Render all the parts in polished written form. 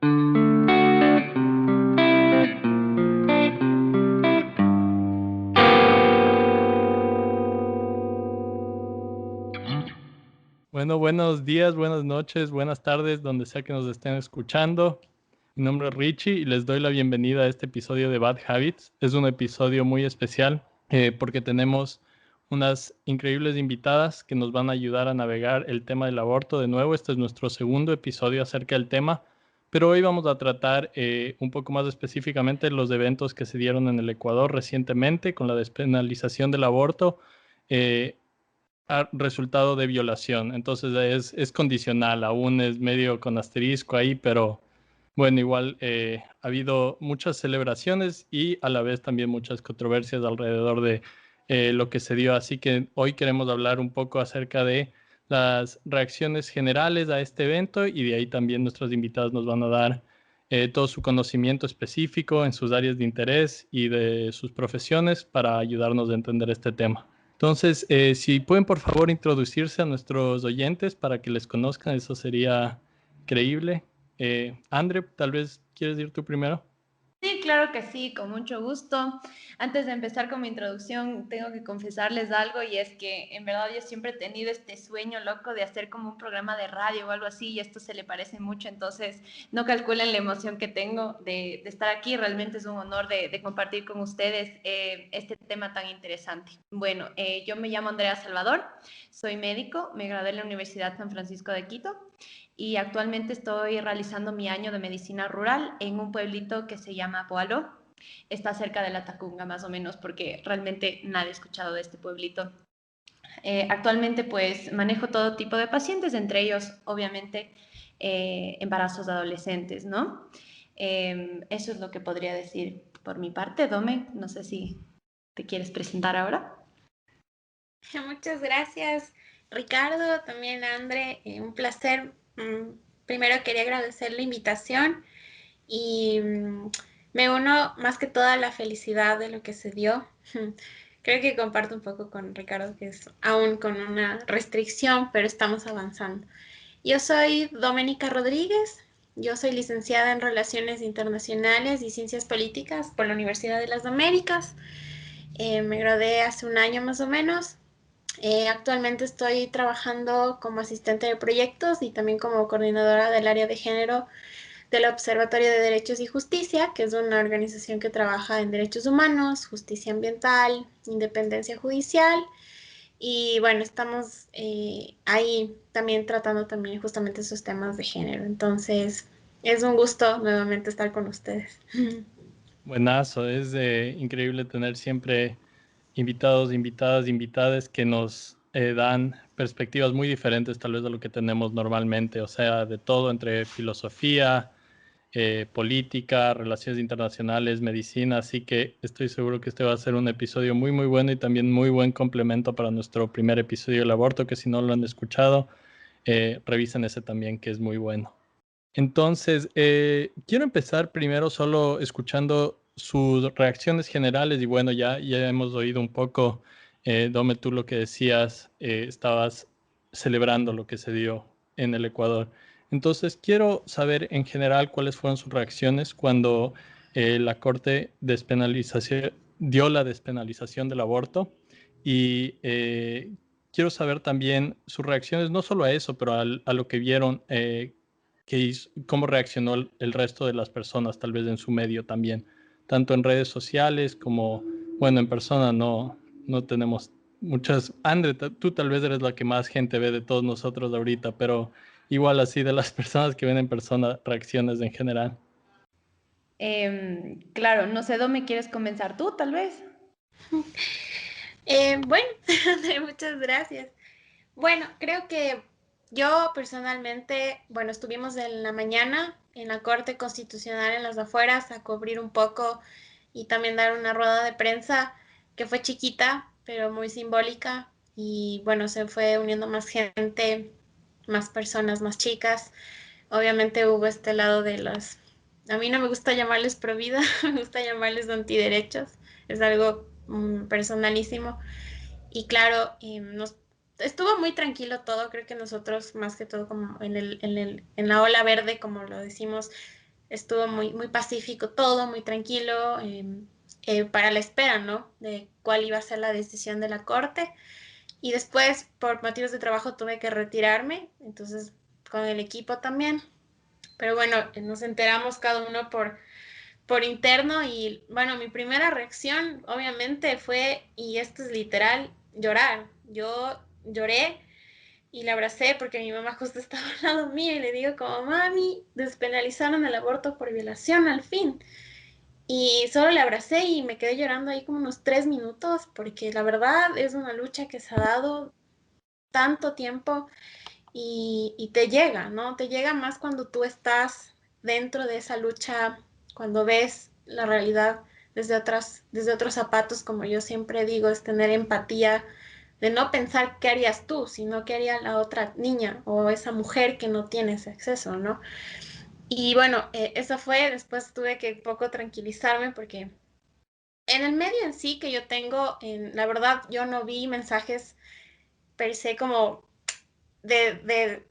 Bueno, buenos días, buenas noches, buenas tardes, donde sea que nos estén escuchando. Mi nombre es Richie y les doy la bienvenida a este episodio de Bad Habits. Es un episodio muy especial porque tenemos unas increíbles invitadas que nos van a ayudar a navegar el tema del aborto. De nuevo, este es nuestro segundo episodio acerca del tema, pero hoy vamos a tratar un poco más específicamente los eventos que se dieron en el Ecuador recientemente con la despenalización del aborto. Resultado de violación. Entonces es condicional, aún es medio con asterisco ahí, pero bueno, igual ha habido muchas celebraciones y a la vez también muchas controversias alrededor de lo que se dio. Así que hoy queremos hablar un poco acerca de las reacciones generales a este evento y de ahí también nuestros invitados nos van a dar todo su conocimiento específico en sus áreas de interés y de sus profesiones para ayudarnos a entender este tema. Entonces, si pueden por favor introducirse a nuestros oyentes para que les conozcan, eso sería increíble. Andre, tal vez quieres ir tú primero. Sí, claro que sí, con mucho gusto. Antes de empezar con mi introducción, tengo que confesarles algo y es que en verdad yo siempre he tenido este sueño loco de hacer como un programa de radio o algo así y esto se le parece mucho, entonces no calculen la emoción que tengo de estar aquí. Realmente es un honor de compartir con ustedes este tema tan interesante. Bueno, yo me llamo Andrea Salvador, soy médico, me gradué en la Universidad San Francisco de Quito y actualmente estoy realizando mi año de medicina rural en un pueblito que se llama Poaló. Está cerca de la Tacunga más o menos porque realmente nadie ha escuchado de este pueblito. Actualmente pues manejo todo tipo de pacientes, entre ellos obviamente embarazos adolescentes, ¿no? Eso es lo que podría decir por mi parte. Dome, no sé si te quieres presentar ahora. Muchas gracias, Ricardo, también André, un placer. Primero quería agradecer la invitación y me uno más que todo a la felicidad de lo que se dio. Creo que comparto un poco con Ricardo que es aún con una restricción, pero estamos avanzando. Yo soy Doménica Rodríguez, yo soy licenciada en Relaciones Internacionales y Ciencias Políticas por la Universidad de las Américas. Me gradué hace un año más o menos. Actualmente estoy trabajando como asistente de proyectos y también como coordinadora del área de género del Observatorio de Derechos y Justicia, que es una organización que trabaja en derechos humanos, justicia ambiental, independencia judicial. Y bueno, estamos ahí también tratando también justamente esos temas de género. Entonces, es un gusto nuevamente estar con ustedes. Buenazo, es increíble tener siempre invitados, invitadas, invitades que nos dan perspectivas muy diferentes tal vez de lo que tenemos normalmente, o sea, de todo entre filosofía, política, relaciones internacionales, medicina, así que estoy seguro que este va a ser un episodio muy, muy bueno y también muy buen complemento para nuestro primer episodio del aborto, que si no lo han escuchado, revisen ese también, que es muy bueno. Entonces, quiero empezar primero solo escuchando sus reacciones generales y bueno, ya hemos oído un poco, Dome, tú lo que decías, estabas celebrando lo que se dio en el Ecuador. Entonces, quiero saber en general cuáles fueron sus reacciones cuando la Corte dio la despenalización del aborto y quiero saber también sus reacciones, no solo a eso, pero a lo que vieron cómo reaccionó el resto de las personas, tal vez en su medio también, tanto en redes sociales como, bueno, en persona no tenemos muchas. Andre, tú tal vez eres la que más gente ve de todos nosotros ahorita, pero igual así de las personas que ven en persona, reacciones en general. Claro, no sé, ¿dónde quieres comenzar tú, tal vez? Bueno, muchas gracias. Bueno, creo que yo personalmente, bueno, estuvimos en la mañana en la Corte Constitucional en las afueras a cubrir un poco y también dar una rueda de prensa que fue chiquita, pero muy simbólica. Y bueno, se fue uniendo más gente, más personas, más chicas. Obviamente hubo este lado de las... A mí no me gusta llamarles pro vida, me gusta llamarles antiderechos. Es algo personalísimo. Y claro, nos estuvo muy tranquilo todo, creo que nosotros más que todo como en la ola verde, como lo decimos, estuvo muy, muy pacífico todo, muy tranquilo, para la espera, ¿no? De cuál iba a ser la decisión de la corte. Y después, por motivos de trabajo, tuve que retirarme, entonces con el equipo también. Pero bueno, nos enteramos cada uno por interno y bueno, mi primera reacción obviamente fue, y esto es literal, llorar. Yo lloré y la abracé porque mi mamá justo estaba al lado mío y le digo como, mami, despenalizaron el aborto por violación al fin. Y solo le abracé y me quedé llorando ahí como unos 3 minutos porque la verdad es una lucha que se ha dado tanto tiempo y te llega, ¿no? Te llega más cuando tú estás dentro de esa lucha, cuando ves la realidad desde otros zapatos, como yo siempre digo, es tener empatía de no pensar qué harías tú, sino qué haría la otra niña o esa mujer que no tiene ese acceso, ¿no? Y bueno, eso fue, después tuve que poco tranquilizarme porque en el medio en sí que yo tengo, la verdad, yo no vi mensajes per se como de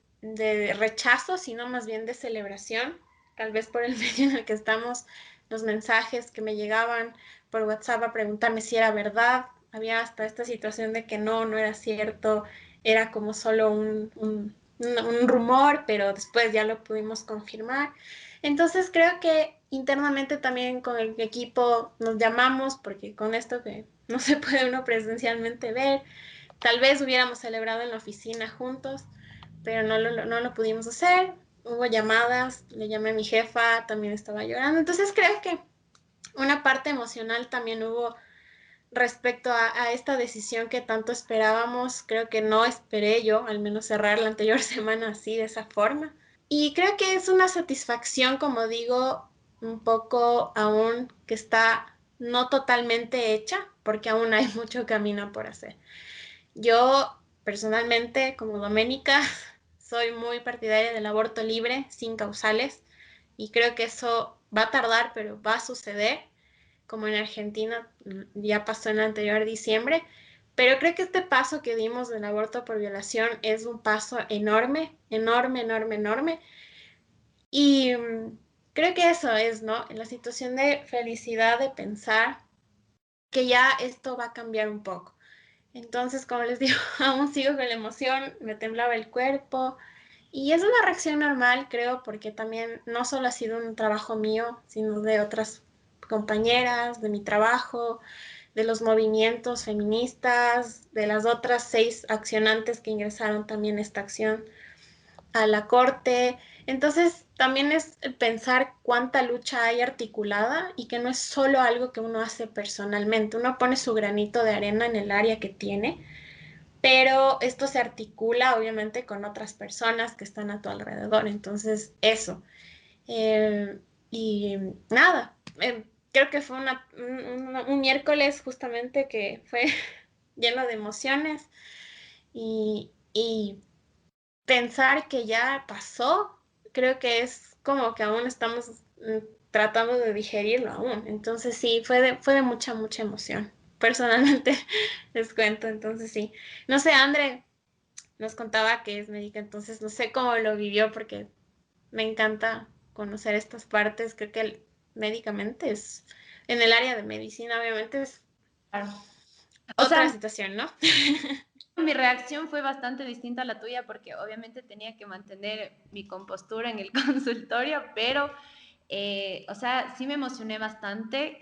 rechazo, sino más bien de celebración, tal vez por el medio en el que estamos, los mensajes que me llegaban por WhatsApp a preguntarme si era verdad, había hasta esta situación de que no era cierto, era como solo un rumor, pero después ya lo pudimos confirmar. Entonces creo que internamente también con el equipo nos llamamos, porque con esto que no se puede uno presencialmente ver, tal vez hubiéramos celebrado en la oficina juntos, pero no lo pudimos hacer. Hubo llamadas, le llamé a mi jefa, también estaba llorando. Entonces creo que una parte emocional también hubo respecto a esta decisión que tanto esperábamos. Creo que no esperé yo, al menos cerrar la anterior semana así, de esa forma. Y creo que es una satisfacción, como digo, un poco aún que está no totalmente hecha, porque aún hay mucho camino por hacer. Yo personalmente, como Doménica, soy muy partidaria del aborto libre, sin causales, y creo que eso va a tardar, pero va a suceder, como en Argentina ya pasó en el anterior diciembre. Pero creo que este paso que dimos del aborto por violación es un paso enorme, enorme, enorme, enorme. Y creo que eso es, ¿no? La situación de felicidad de pensar que ya esto va a cambiar un poco. Entonces, como les digo, aún sigo con la emoción, me temblaba el cuerpo y es una reacción normal, creo, porque también no solo ha sido un trabajo mío, sino de otras compañeras, de mi trabajo, de los movimientos feministas, de las otras 6 accionantes que ingresaron también a esta acción a la corte. Entonces, también es el pensar cuánta lucha hay articulada y que no es solo algo que uno hace personalmente. Uno pone su granito de arena en el área que tiene, pero esto se articula obviamente con otras personas que están a tu alrededor. Entonces, eso. Eh, y nada, creo que fue un miércoles justamente que fue lleno de emociones y pensar que ya pasó, creo que es como que aún estamos tratando de digerirlo aún. Entonces sí, fue de mucha, mucha emoción. Personalmente les cuento, entonces sí. No sé, André nos contaba que es médica, entonces no sé cómo lo vivió porque me encanta conocer estas partes. Creo que médicamente es, en el área de medicina obviamente es Claro. O otra sea, situación, ¿no? mi reacción fue bastante distinta a la tuya porque obviamente tenía que mantener mi compostura en el consultorio, pero, o sea, sí me emocioné bastante.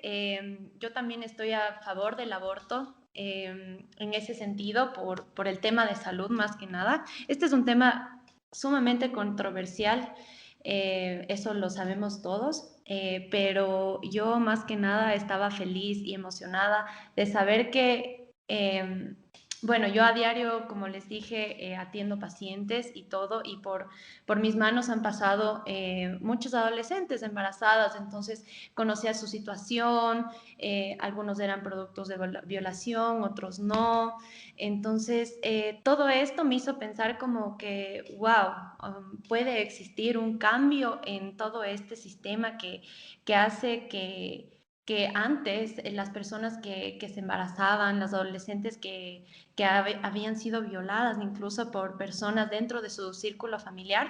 Yo también estoy a favor del aborto en ese sentido, por el tema de salud más que nada. Este es un tema sumamente controversial, eso lo sabemos todos, pero yo más que nada estaba feliz y emocionada de saber que... bueno, yo a diario, como les dije, atiendo pacientes y todo, y por mis manos han pasado muchos adolescentes embarazadas, entonces conocía su situación, algunos eran productos de violación, otros no, entonces todo esto me hizo pensar como que, wow, puede existir un cambio en todo este sistema que hace que antes las personas que se embarazaban, las adolescentes que habían sido violadas incluso por personas dentro de su círculo familiar,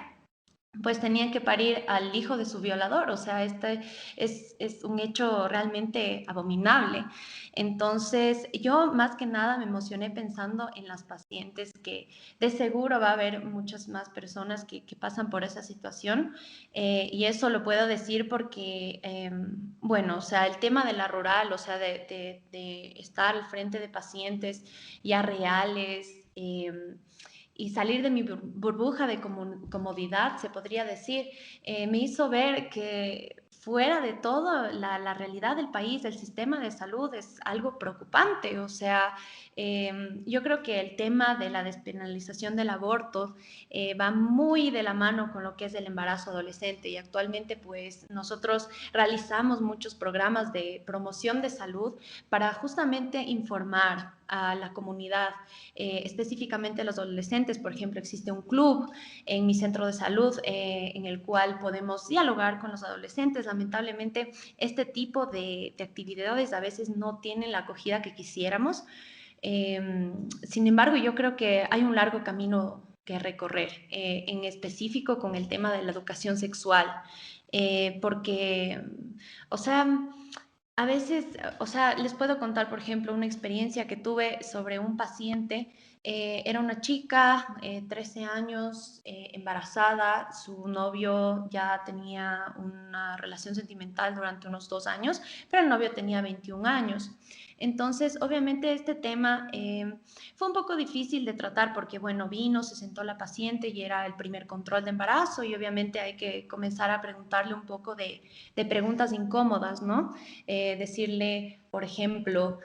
pues tenían que parir al hijo de su violador. O sea, este es un hecho realmente abominable. Entonces, yo más que nada me emocioné pensando en las pacientes, que de seguro va a haber muchas más personas que pasan por esa situación. Y eso lo puedo decir porque, bueno, o sea, el tema de la rural, o sea, de estar al frente de pacientes ya reales, y salir de mi burbuja de comodidad, se podría decir, me hizo ver que fuera de todo, la realidad del país, el sistema de salud es algo preocupante. O sea, yo creo que el tema de la despenalización del aborto va muy de la mano con lo que es el embarazo adolescente, y actualmente pues nosotros realizamos muchos programas de promoción de salud para justamente informar a la comunidad, específicamente a los adolescentes. Por ejemplo, existe un club en mi centro de salud en el cual podemos dialogar con los adolescentes. Lamentablemente, este tipo de actividades a veces no tienen la acogida que quisiéramos. Sin embargo, yo creo que hay un largo camino que recorrer, en específico con el tema de la educación sexual, porque, o sea, a veces, o sea, les puedo contar, por ejemplo, una experiencia que tuve sobre un paciente. Era una chica, 13 años, embarazada. Su novio ya tenía una relación sentimental durante unos 2 años, pero el novio tenía 21 años. Entonces, obviamente este tema fue un poco difícil de tratar porque, bueno, vino, se sentó la paciente y era el primer control de embarazo, y obviamente hay que comenzar a preguntarle un poco de preguntas incómodas, ¿no? Decirle, por ejemplo,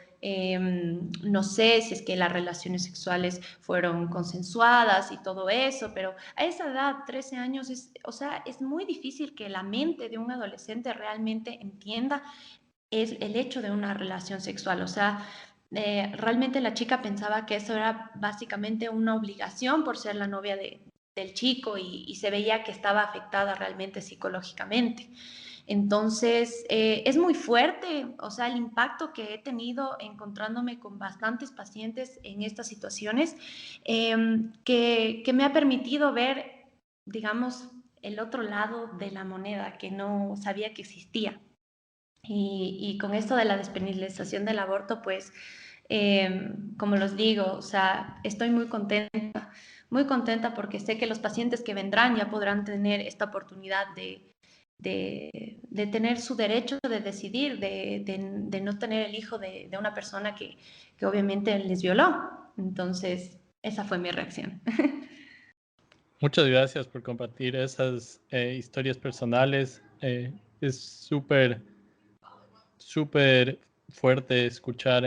no sé si es que las relaciones sexuales fueron consensuadas y todo eso, pero a esa edad, 13 años, o sea, es muy difícil que la mente de un adolescente realmente entienda es el hecho de una relación sexual. O sea, realmente la chica pensaba que eso era básicamente una obligación por ser la novia del chico, y se veía que estaba afectada realmente psicológicamente. Entonces, es muy fuerte, o sea, el impacto que he tenido encontrándome con bastantes pacientes en estas situaciones, que me ha permitido ver, digamos, el otro lado de la moneda que no sabía que existía. Y con esto de la despenalización del aborto, pues, como los digo, o sea, estoy muy contenta porque sé que los pacientes que vendrán ya podrán tener esta oportunidad de tener su derecho de decidir, de no tener el hijo de una persona que obviamente les violó. Entonces, esa fue mi reacción. Muchas gracias por compartir esas historias personales. Es súper fuerte escuchar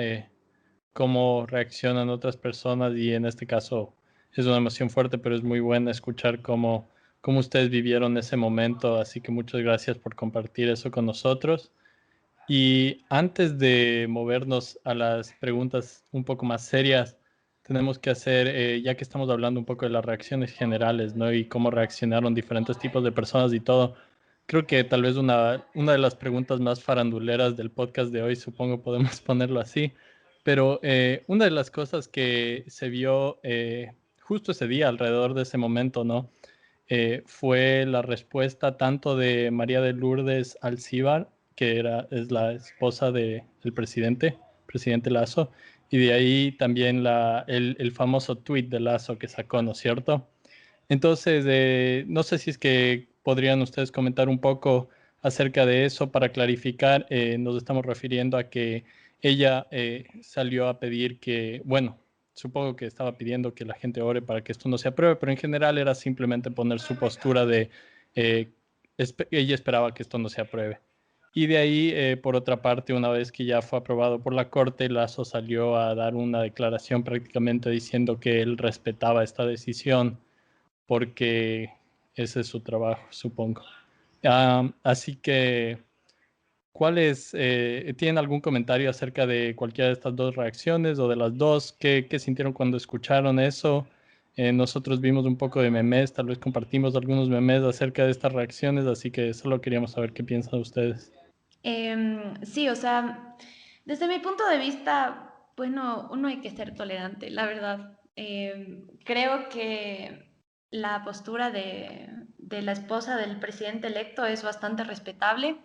cómo reaccionan otras personas, y en este caso es una emoción fuerte, pero es muy buena escuchar cómo ustedes vivieron ese momento. Así que muchas gracias por compartir eso con nosotros. Y antes de movernos a las preguntas un poco más serias, tenemos que hacer, ya que estamos hablando un poco de las reacciones generales, ¿no? Y cómo reaccionaron diferentes tipos de personas y todo. Creo que tal vez una de las preguntas más faranduleras del podcast de hoy, supongo podemos ponerlo así, pero una de las cosas que se vio justo ese día, alrededor de ese momento, ¿no? Fue la respuesta tanto de María de Lourdes Alcíbar, que es la esposa del presidente Lazo, y de ahí también el famoso tweet de Lazo que sacó, ¿no es cierto? Entonces, no sé si es que podrían ustedes comentar un poco acerca de eso para clarificar. Nos estamos refiriendo a que ella salió a pedir que, bueno, supongo que estaba pidiendo que la gente ore para que esto no se apruebe, pero en general era simplemente poner su postura de eh, ella esperaba que esto no se apruebe. Y de ahí, por otra parte, una vez que ya fue aprobado por la Corte, Lazo salió a dar una declaración prácticamente diciendo que él respetaba esta decisión porque ese es su trabajo, supongo. Así que, ¿tienen algún comentario acerca de cualquiera de estas dos reacciones o de las dos? ¿Qué sintieron cuando escucharon eso? Nosotros vimos un poco de memes, tal vez compartimos algunos memes acerca de estas reacciones, así que solo queríamos saber qué piensan ustedes. Sí, o sea, desde mi punto de vista, bueno, uno hay que ser tolerante, la verdad. Creo que la postura de la esposa del presidente electo es bastante respetable.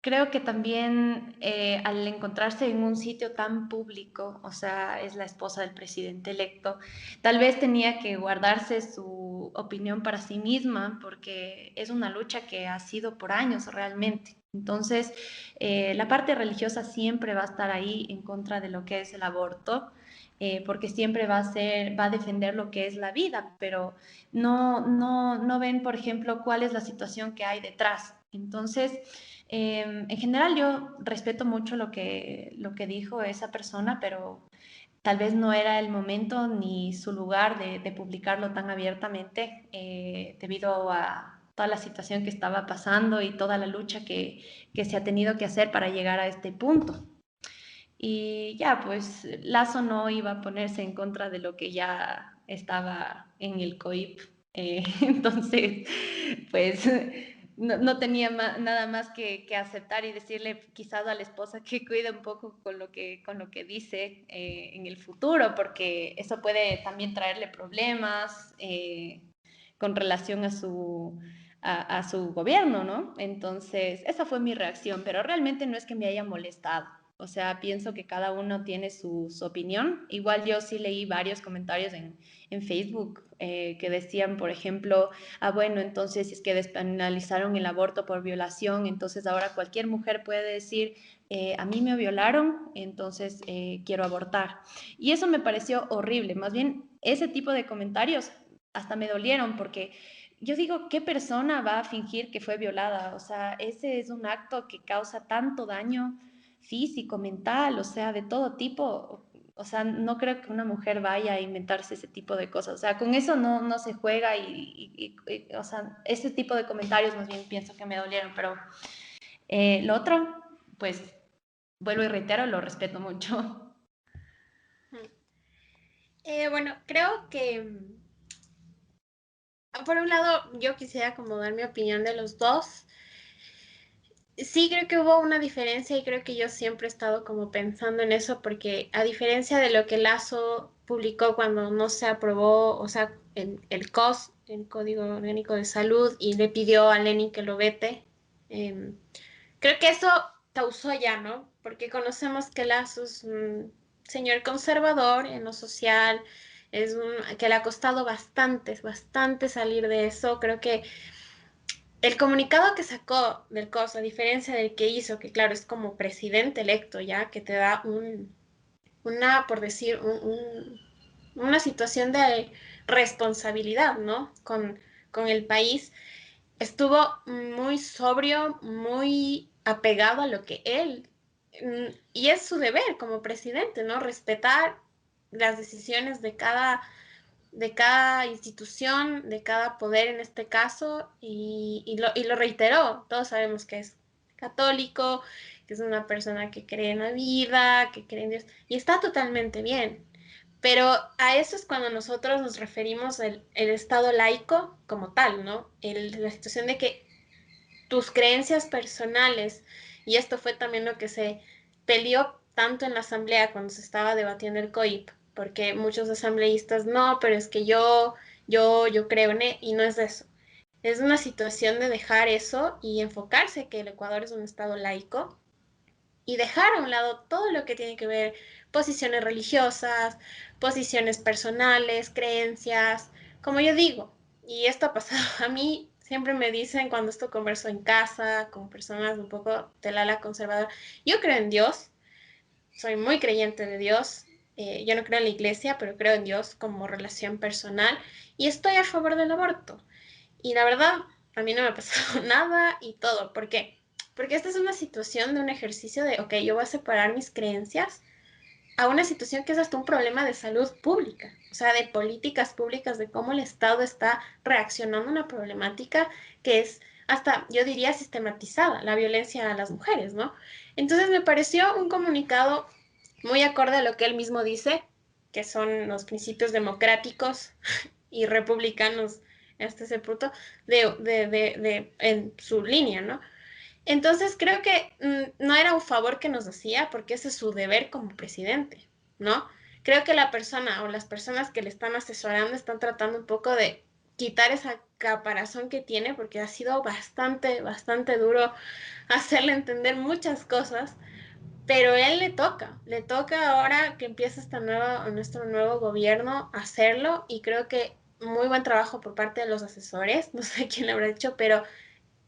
Creo que también al encontrarse en un sitio tan público, o sea, es la esposa del presidente electo, tal vez tenía que guardarse su opinión para sí misma, porque es una lucha que ha sido por años realmente. Entonces, la parte religiosa siempre va a estar ahí en contra de lo que es el aborto, porque siempre va a defender lo que es la vida, pero no ven, por ejemplo, cuál es la situación que hay detrás. Entonces, en general yo respeto mucho lo que dijo esa persona, pero tal vez no era el momento ni su lugar de publicarlo tan abiertamente debido a toda la situación que estaba pasando y toda la lucha que se ha tenido que hacer para llegar a este punto. Y ya, pues Lazo no iba a ponerse en contra de lo que ya estaba en el COIP. Entonces, pues no tenía nada más que aceptar y decirle quizás a la esposa que cuide un poco con lo que dice en el futuro, porque eso puede también traerle problemas con relación a su gobierno, ¿no? Entonces, esa fue mi reacción, pero realmente no es que me haya molestado. O sea, pienso que cada uno tiene su opinión. Igual yo sí leí varios comentarios en Facebook que decían, por ejemplo, bueno, entonces si es que despenalizaron el aborto por violación, entonces ahora cualquier mujer puede decir, a mí me violaron, entonces quiero abortar. Y eso me pareció horrible. Más bien, ese tipo de comentarios hasta me dolieron porque yo digo, ¿qué persona va a fingir que fue violada? O sea, ese es un acto que causa tanto daño físico, mental, o sea, de todo tipo. O sea, no creo que una mujer vaya a inventarse ese tipo de cosas. O sea, con eso no se juega o sea, ese tipo de comentarios más bien pienso que me dolieron, pero lo otro, pues, vuelvo y reitero, lo respeto mucho. Bueno, creo que por un lado yo quisiera como dar mi opinión de los dos. Sí, creo que hubo una diferencia y creo que yo siempre he estado como pensando en eso porque a diferencia de lo que Lazo publicó cuando no se aprobó, o sea, el COS, el Código Orgánico de Salud, y le pidió a Lenin que lo vete, creo que eso causó ya, ¿no? Porque conocemos que Lazo es un señor conservador en lo social, que le ha costado bastante salir de eso. Creo que el comunicado que sacó del COS, a diferencia del que hizo, que claro, es como presidente electo ya, que te da por decir, una situación de responsabilidad, ¿no? Con el país, estuvo muy sobrio, muy apegado a lo que él, y es su deber como presidente, ¿no? Respetar las decisiones de cada institución, de cada poder en este caso, y lo reiteró. Todos sabemos que es católico, que es una persona que cree en la vida, que cree en Dios, y está totalmente bien. Pero a eso es cuando nosotros nos referimos el Estado laico como tal, ¿no? La situación de que tus creencias personales, y esto fue también lo que se peleó tanto en la asamblea cuando se estaba debatiendo el COIP, porque muchos asambleístas, no, pero es que yo creo en él, y no es eso. Es una situación de dejar eso y enfocarse que el Ecuador es un estado laico y dejar a un lado todo lo que tiene que ver posiciones religiosas, posiciones personales, creencias, como yo digo. Y esto ha pasado a mí, siempre me dicen cuando esto converso en casa, con personas un poco del ala conservadora, yo creo en Dios, soy muy creyente de Dios, yo no creo en la iglesia, pero creo en Dios como relación personal y estoy a favor del aborto. Y la verdad, a mí no me ha pasado nada y todo. ¿Por qué? Porque esta es una situación de un ejercicio de, ok, yo voy a separar mis creencias a una situación que es hasta un problema de salud pública, o sea, de políticas públicas, de cómo el Estado está reaccionando a una problemática que es hasta, yo diría, sistematizada, la violencia a las mujeres, ¿no? Entonces me pareció un comunicado muy acorde a lo que él mismo dice, que son los principios democráticos y republicanos hasta ese punto en su línea, ¿no? Entonces creo que no era un favor que nos hacía porque ese es su deber como presidente, ¿no? Creo que la persona o las personas que le están asesorando están tratando un poco de quitar esa caparazón que tiene, porque ha sido bastante, bastante duro hacerle entender muchas cosas, pero él le toca ahora que empieza nuestro nuevo gobierno hacerlo, y creo que muy buen trabajo por parte de los asesores, no sé quién le habrá hecho, pero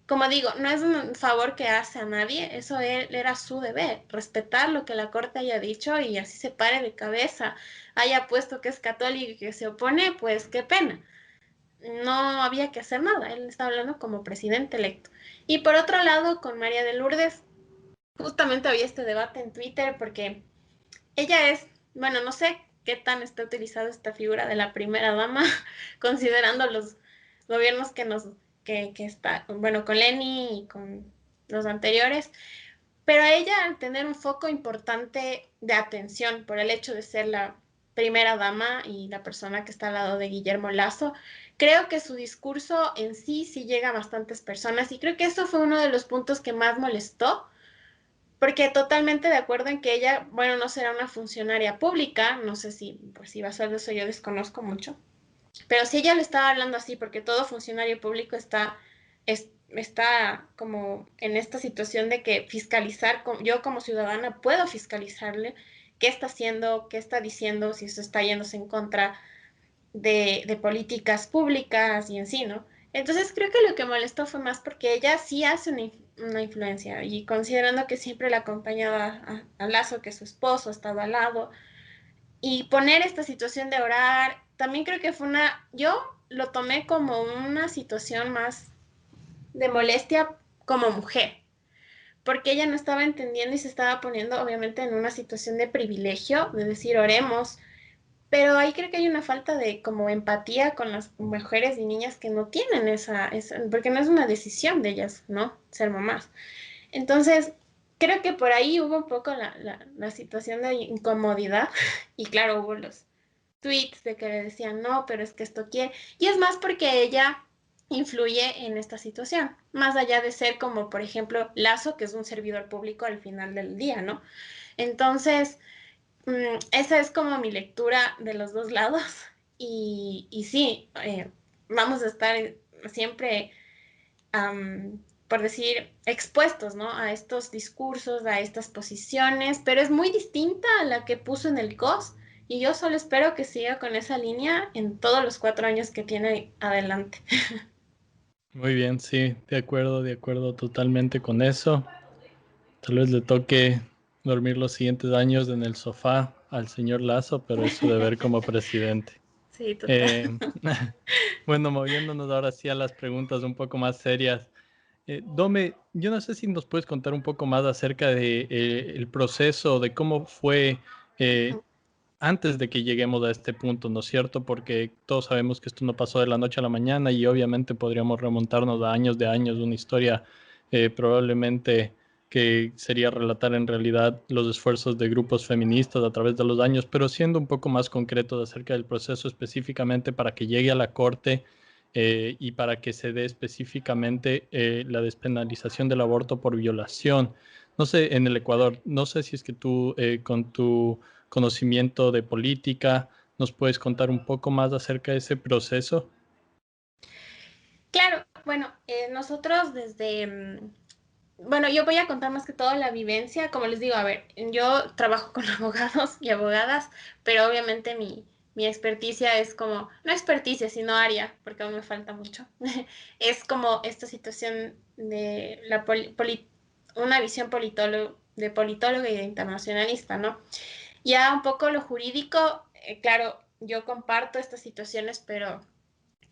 como digo, no es un favor que hace a nadie, eso era su deber, respetar lo que la corte haya dicho y así se pare de cabeza, haya puesto que es católico y que se opone, pues qué pena. No había que hacer nada, él está hablando como presidente electo. Y por otro lado, con María de Lourdes, justamente había este debate en Twitter porque ella es, bueno, no sé qué tan está utilizada esta figura de la primera dama, considerando los gobiernos que está, bueno, con Lenny y con los anteriores, pero a ella al tener un foco importante de atención por el hecho de ser la primera dama y la persona que está al lado de Guillermo Lasso, creo que su discurso en sí sí llega a bastantes personas, y creo que eso fue uno de los puntos que más molestó, porque totalmente de acuerdo en que ella, bueno, no será una funcionaria pública, no sé si, pues si va a ser de eso, yo desconozco mucho, pero si ella le estaba hablando así, porque todo funcionario público está como en esta situación de que fiscalizar, yo como ciudadana puedo fiscalizarle qué está haciendo, qué está diciendo, si eso está yéndose en contra de políticas públicas y en sí, ¿no? Entonces creo que lo que molestó fue más porque ella sí hace una influencia, y considerando que siempre la acompañaba a Lazo, que su esposo ha estado al lado, y poner esta situación de orar, también creo que fue yo lo tomé como una situación más de molestia como mujer, porque ella no estaba entendiendo y se estaba poniendo obviamente en una situación de privilegio, de decir oremos, pero ahí creo que hay una falta de como empatía con las mujeres y niñas que no tienen porque no es una decisión de ellas, ¿no? Ser mamás. Entonces, creo que por ahí hubo un poco la situación de incomodidad y claro, hubo los tweets de que le decían, no, pero es que esto quiere. Y es más porque ella influye en esta situación, más allá de ser como, por ejemplo, Lazo, que es un servidor público al final del día, ¿no? Entonces, esa es como mi lectura de los dos lados. Y sí, vamos a estar siempre, por decir, expuestos, ¿no? A estos discursos, a estas posiciones, pero es muy distinta a la que puso en el COS, y yo solo espero que siga con esa línea en todos los 4 años que tiene adelante. Muy bien, sí, de acuerdo totalmente con eso. Tal vez le toque dormir los siguientes años en el sofá al señor Lazo, pero es su deber como presidente. Sí, total. Eh, bueno, moviéndonos ahora sí a las preguntas un poco más serias. Dome, yo no sé si nos puedes contar un poco más acerca de el proceso, de cómo fue eh, antes de que lleguemos a este punto, ¿no es cierto? Porque todos sabemos que esto no pasó de la noche a la mañana y obviamente podríamos remontarnos a años de años, una historia probablemente que sería relatar en realidad los esfuerzos de grupos feministas a través de los años, pero siendo un poco más concretos acerca del proceso específicamente para que llegue a la Corte y para que se dé específicamente la despenalización del aborto por violación. No sé, en el Ecuador, no sé si es que tú con tu conocimiento de política nos puedes contar un poco más acerca de ese proceso. Claro, bueno, nosotros bueno, yo voy a contar más que todo la vivencia. Como les digo, a ver, yo trabajo con abogados y abogadas, pero obviamente mi experticia es como, no experticia, sino área, porque aún me falta mucho. Es como esta situación de una visión de politóloga y de internacionalista, ¿no? Ya un poco lo jurídico, claro, yo comparto estas situaciones, pero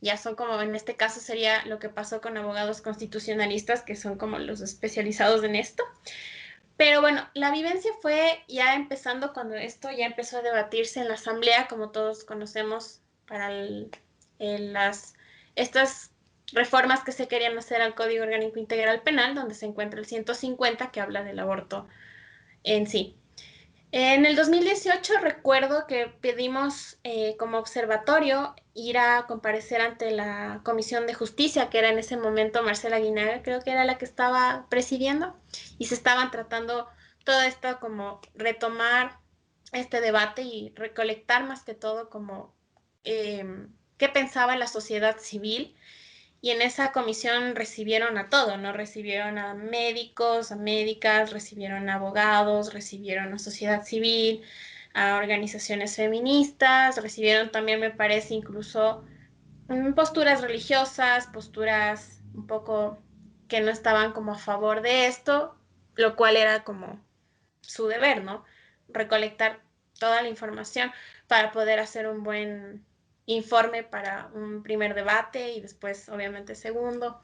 ya son como, en este caso sería lo que pasó con abogados constitucionalistas, que son como los especializados en esto. Pero bueno, la vivencia fue ya empezando cuando esto ya empezó a debatirse en la Asamblea, como todos conocemos, para estas reformas que se querían hacer al Código Orgánico Integral Penal, donde se encuentra el 150, que habla del aborto en sí. En el 2018 recuerdo que pedimos como observatorio ir a comparecer ante la Comisión de Justicia, que era en ese momento Marcela Guinaga, creo que era la que estaba presidiendo, y se estaban tratando todo esto como retomar este debate y recolectar más que todo como qué pensaba la sociedad civil. Y en esa comisión recibieron a todo, ¿no? Recibieron a médicos, a médicas, recibieron a abogados, recibieron a sociedad civil, a organizaciones feministas, recibieron también, me parece, incluso posturas religiosas, posturas un poco que no estaban como a favor de esto, lo cual era como su deber, ¿no? Recolectar toda la información para poder hacer un buen informe para un primer debate y después, obviamente, segundo.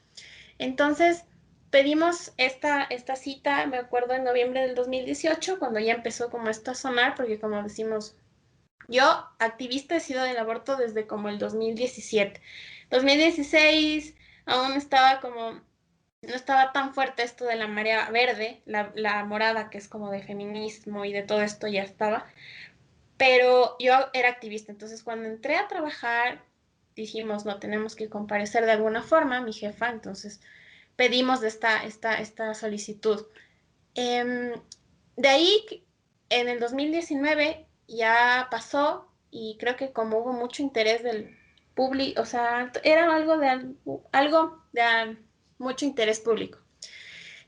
Entonces, pedimos esta cita, me acuerdo, en noviembre del 2018, cuando ya empezó como esto a sonar, porque como decimos, yo activista he sido del aborto desde como el 2017. 2016 aún estaba como no estaba tan fuerte esto de la marea verde, la morada, que es como de feminismo y de todo esto ya estaba, pero yo era activista, entonces cuando entré a trabajar dijimos, no, tenemos que comparecer de alguna forma, mi jefa, entonces pedimos de esta solicitud. De ahí, en el 2019 ya pasó y creo que como hubo mucho interés del público, o sea, era algo de mucho interés público.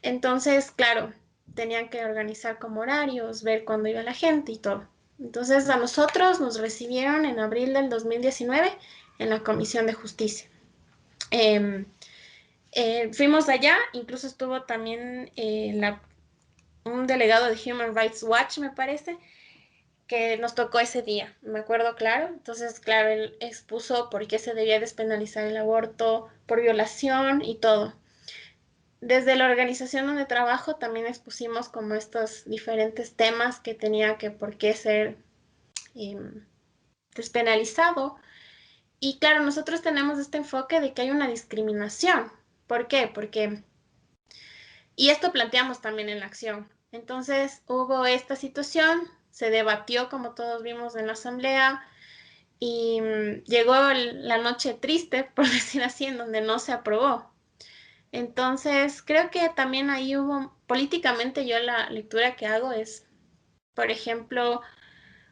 Entonces, claro, tenían que organizar como horarios, ver cuándo iba la gente y todo. Entonces, a nosotros nos recibieron en abril del 2019 en la Comisión de Justicia. Eh, fuimos allá, incluso estuvo también un delegado de Human Rights Watch, me parece, que nos tocó ese día, me acuerdo claro. Entonces, claro, él expuso por qué se debía despenalizar el aborto, por violación y todo. Desde la organización donde trabajo también expusimos como estos diferentes temas que tenía que por qué ser eh, despenalizado. Y claro, nosotros tenemos este enfoque de que hay una discriminación. ¿Por qué? Y esto planteamos también en la acción. Entonces hubo esta situación, se debatió como todos vimos en la asamblea y llegó la noche triste, por decir así, en donde no se aprobó. Entonces, creo que también ahí hubo, políticamente yo la lectura que hago es, por ejemplo,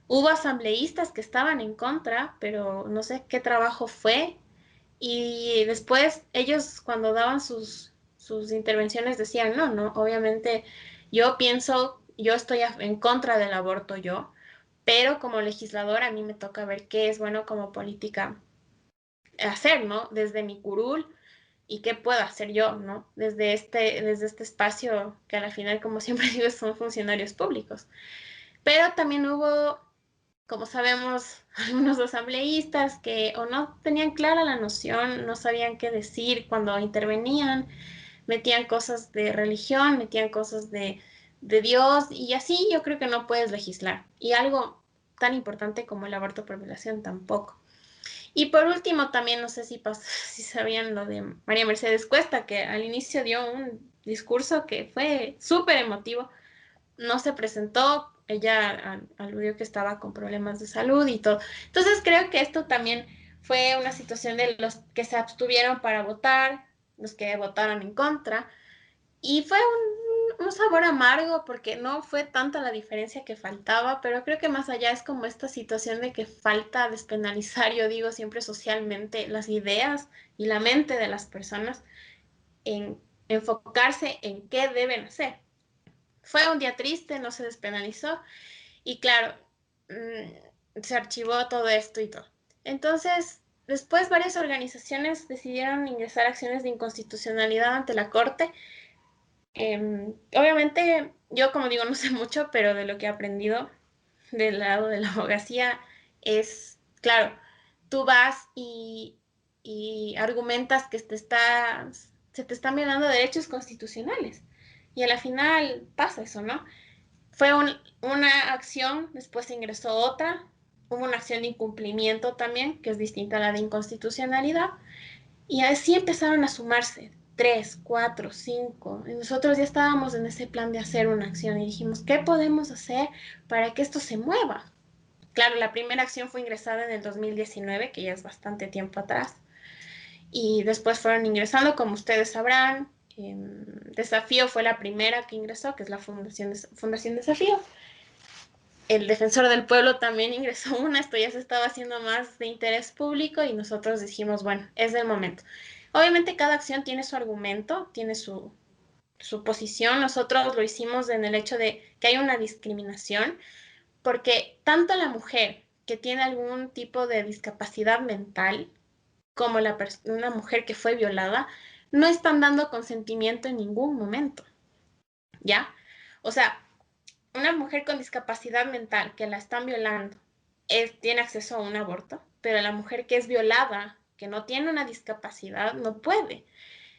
hubo asambleístas que estaban en contra, pero no sé qué trabajo fue. Y después ellos cuando daban sus intervenciones decían, no, no, obviamente yo pienso, yo estoy en contra del aborto yo, pero como legisladora a mí me toca ver qué es bueno como política hacer, ¿no? Desde mi curul y qué puedo hacer yo, ¿no? Desde este espacio que a la final, como siempre digo, son funcionarios públicos. Pero también hubo, como sabemos, algunos asambleístas que o no tenían clara la noción, no sabían qué decir cuando intervenían, metían cosas de religión, metían cosas de Dios, y así yo creo que no puedes legislar. Y algo tan importante como el aborto por violación tampoco. Y por último, también no sé si sabían lo de María Mercedes Cuesta, que al inicio dio un discurso que fue súper emotivo. No se presentó, ella aludió que estaba con problemas de salud y todo. Entonces creo que esto también fue una situación de los que se abstuvieron para votar, los que votaron en contra. Y fue un sabor amargo porque no fue tanta la diferencia que faltaba, pero creo que más allá es como esta situación de que falta despenalizar, yo digo siempre socialmente, las ideas y la mente de las personas en enfocarse en qué deben hacer. Fue un día triste, no se despenalizó y claro, se archivó todo esto y todo. Entonces, después varias organizaciones decidieron ingresar acciones de inconstitucionalidad ante la Corte. Obviamente, yo como digo, no sé mucho, pero de lo que he aprendido del lado de la abogacía es, claro, tú vas y argumentas que se te están violando derechos constitucionales. Y a la final pasa eso, ¿no? Fue una acción, después se ingresó otra, hubo una acción de incumplimiento también, que es distinta a la de inconstitucionalidad. Y así empezaron a sumarse, 3, 4, 5. Y nosotros ya estábamos en ese plan de hacer una acción y dijimos, ¿qué podemos hacer para que esto se mueva? Claro, la primera acción fue ingresada en el 2019, que ya es bastante tiempo atrás. Y después fueron ingresando, como ustedes sabrán. Desafío fue la primera que ingresó, que es la Fundación Desafío. el defensor del pueblo también ingresó una, esto ya se estaba haciendo más de interés público y nosotros dijimos, bueno, es el momento. Obviamente cada acción tiene su argumento, tiene su posición. Nosotros lo hicimos en el hecho de que hay una discriminación, porque tanto la mujer que tiene algún tipo de discapacidad mental como una mujer que fue violada, no están dando consentimiento en ningún momento, ¿ya? O sea, una mujer con discapacidad mental que la están violando tiene acceso a un aborto, pero la mujer que es violada, que no tiene una discapacidad, no puede.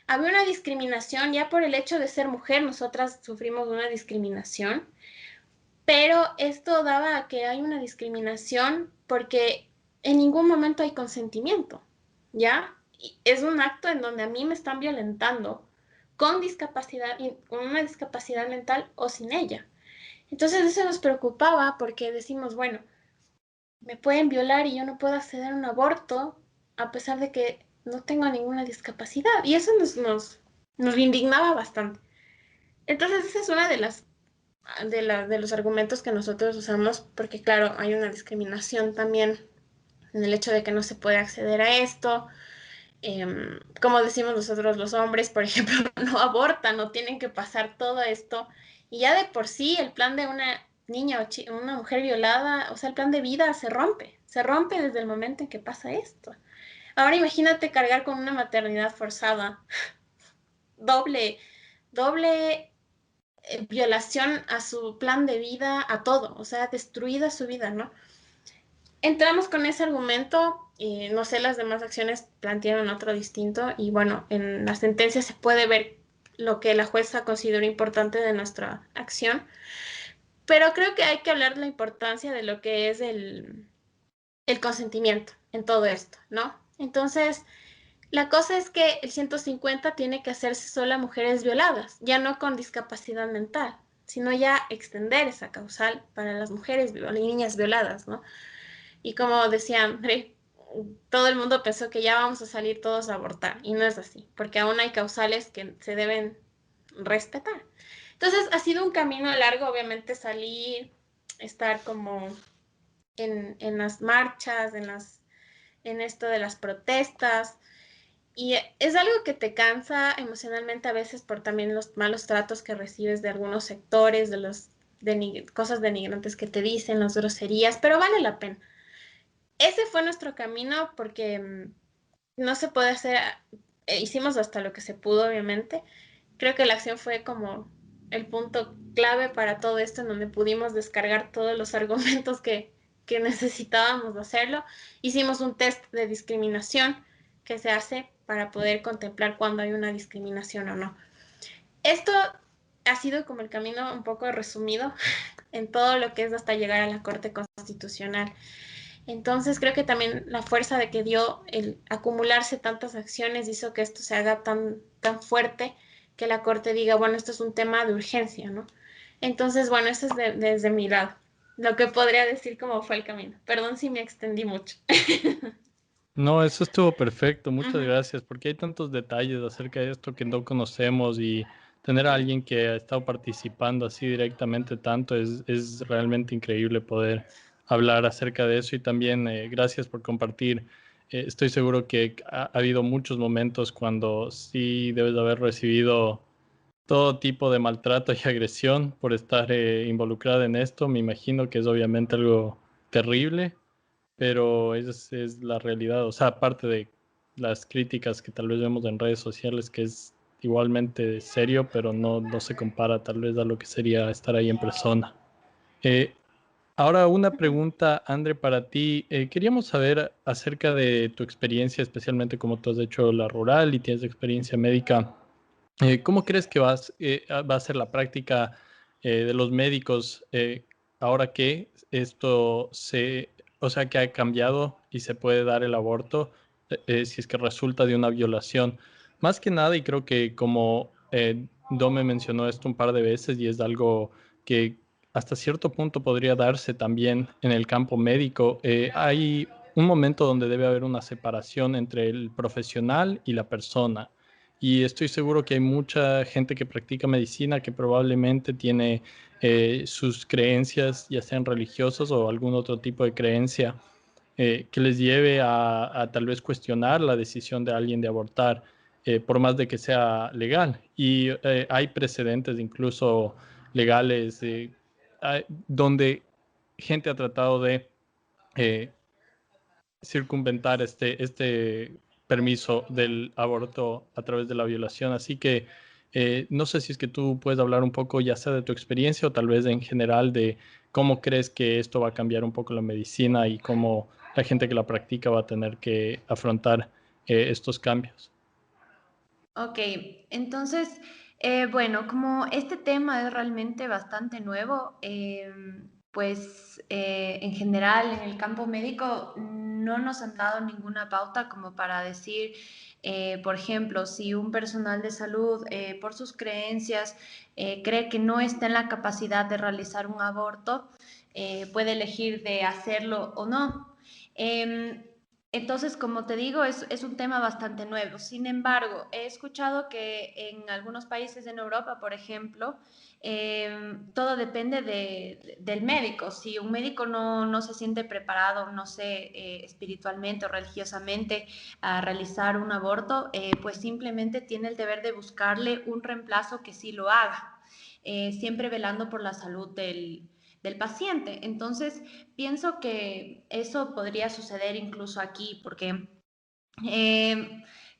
Había una discriminación ya por el hecho de ser mujer, nosotras sufrimos una discriminación, pero esto daba a que hay una discriminación porque en ningún momento hay consentimiento, ¿ya? Y es un acto en donde a mí me están violentando con discapacidad, con una discapacidad mental o sin ella. Entonces eso nos preocupaba porque decimos, bueno, me pueden violar y yo no puedo acceder a un aborto a pesar de que no tengo ninguna discapacidad. Y eso nos indignaba bastante. Entonces esa es una de los argumentos que nosotros usamos, porque claro, hay una discriminación también en el hecho de que no se puede acceder a esto. Como decimos nosotros los hombres, por ejemplo, no abortan, no tienen que pasar todo esto. Y ya de por sí el plan de una niña o una mujer violada, o sea, el plan de vida se rompe desde el momento en que pasa esto. Ahora imagínate cargar con una maternidad forzada, doble, doble violación a su plan de vida, a todo, o sea, destruida su vida, ¿no? Entramos con ese argumento y no sé, las demás acciones plantearon otro distinto y bueno, en la sentencia se puede ver lo que la jueza consideró importante de nuestra acción, pero creo que hay que hablar de la importancia de lo que es el consentimiento en todo esto, ¿no? Entonces, la cosa es que el 150 tiene que hacerse solo a mujeres violadas, ya no con discapacidad mental, sino ya extender esa causal para las mujeres y niñas violadas, ¿no? Y como decía André, todo el mundo pensó que ya vamos a salir todos a abortar, y no es así, porque aún hay causales que se deben respetar. Entonces, ha sido un camino largo, obviamente, salir, estar como en las marchas, en esto de las protestas, y es algo que te cansa emocionalmente a veces por también los malos tratos que recibes de algunos sectores, de los cosas denigrantes que te dicen, las groserías, pero vale la pena. Ese fue nuestro camino porque no se puede hacer, hicimos hasta lo que se pudo, obviamente. Creo que la acción fue como el punto clave para todo esto, en donde pudimos descargar todos los argumentos que necesitábamos hacerlo. Hicimos un test de discriminación que se hace para poder contemplar cuando hay una discriminación o no. Esto ha sido como el camino un poco resumido en todo lo que es hasta llegar a la Corte Constitucional. Entonces creo que también la fuerza de que dio el acumularse tantas acciones hizo que esto se haga tan fuerte que la Corte diga, bueno, esto es un tema de urgencia, ¿no? Entonces, bueno, eso es desde mi lado, lo que podría decir como fue el camino. Perdón si me extendí mucho. No, eso estuvo perfecto, muchas Ujú. gracias, porque hay tantos detalles acerca de esto que no conocemos y tener a alguien que ha estado participando así directamente tanto es realmente increíble poder hablar acerca de eso y también gracias por compartir. Estoy seguro que ha habido muchos momentos cuando sí debes de haber recibido todo tipo de maltrato y agresión por estar involucrada en esto. Me imagino que es obviamente algo terrible, pero es la realidad. O sea, aparte de las críticas que tal vez vemos en redes sociales, que es igualmente serio, pero no se compara tal vez a lo que sería estar ahí en persona. Eh, Ahora una pregunta, André, para ti. Queríamos saber acerca de tu experiencia, especialmente como tú has hecho la rural y tienes experiencia médica. ¿Cómo crees que va a ser la práctica de los médicos ahora que o sea, que ha cambiado y se puede dar el aborto si es que resulta de una violación? Más que nada, y creo que como Dome mencionó esto un par de veces y es algo que hasta cierto punto podría darse también en el campo médico, hay un momento donde debe haber una separación entre el profesional y la persona. y estoy seguro que hay mucha gente que practica medicina que probablemente tiene sus creencias, ya sean religiosas o algún otro tipo de creencia, que les lleve a tal vez cuestionar la decisión de alguien de abortar, por más de que sea legal. Y hay precedentes incluso legales donde gente ha tratado de eh, circunventar este permiso del aborto a través de la violación. Así que no sé si es que tú puedes hablar un poco, ya sea de tu experiencia o tal vez en general, de cómo crees que esto va a cambiar un poco la medicina y cómo la gente que la practica va a tener que afrontar estos cambios. Ok, entonces, bueno, como este tema es realmente bastante nuevo, pues en general en el campo médico no nos han dado ninguna pauta como para decir, por ejemplo, si un personal de salud por sus creencias cree que no está en la capacidad de realizar un aborto, puede elegir de hacerlo o no. Em, entonces, como te digo, es un tema bastante nuevo. Sin embargo, he escuchado que en algunos países en Europa, por ejemplo, todo depende del médico. Si un médico no se siente preparado, no sé, espiritualmente o religiosamente a realizar un aborto, pues simplemente tiene el deber de buscarle un reemplazo que sí lo haga, siempre velando por la salud del paciente. Entonces, pienso que eso podría suceder incluso aquí, porque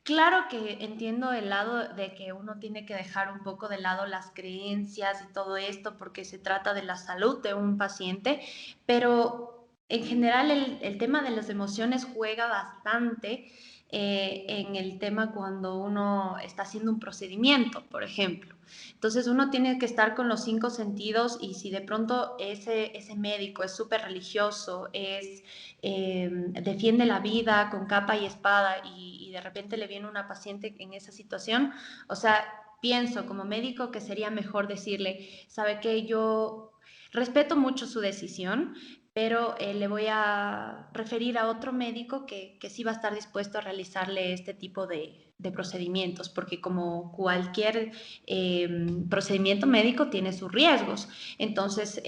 claro que entiendo el lado de que uno tiene que dejar un poco de lado las creencias y todo esto, porque se trata de la salud de un paciente, pero en general el tema de las emociones juega bastante en el tema cuando uno está haciendo un procedimiento, por ejemplo. Entonces uno tiene que estar con los cinco sentidos y si de pronto ese médico es súper religioso, defiende la vida con capa y espada y de repente le viene una paciente en esa situación, o sea, pienso como médico que sería mejor decirle, sabe que yo respeto mucho su decisión, pero le voy a referir a otro médico que sí va a estar dispuesto a realizarle este tipo de procedimientos, porque como cualquier procedimiento médico tiene sus riesgos. Entonces,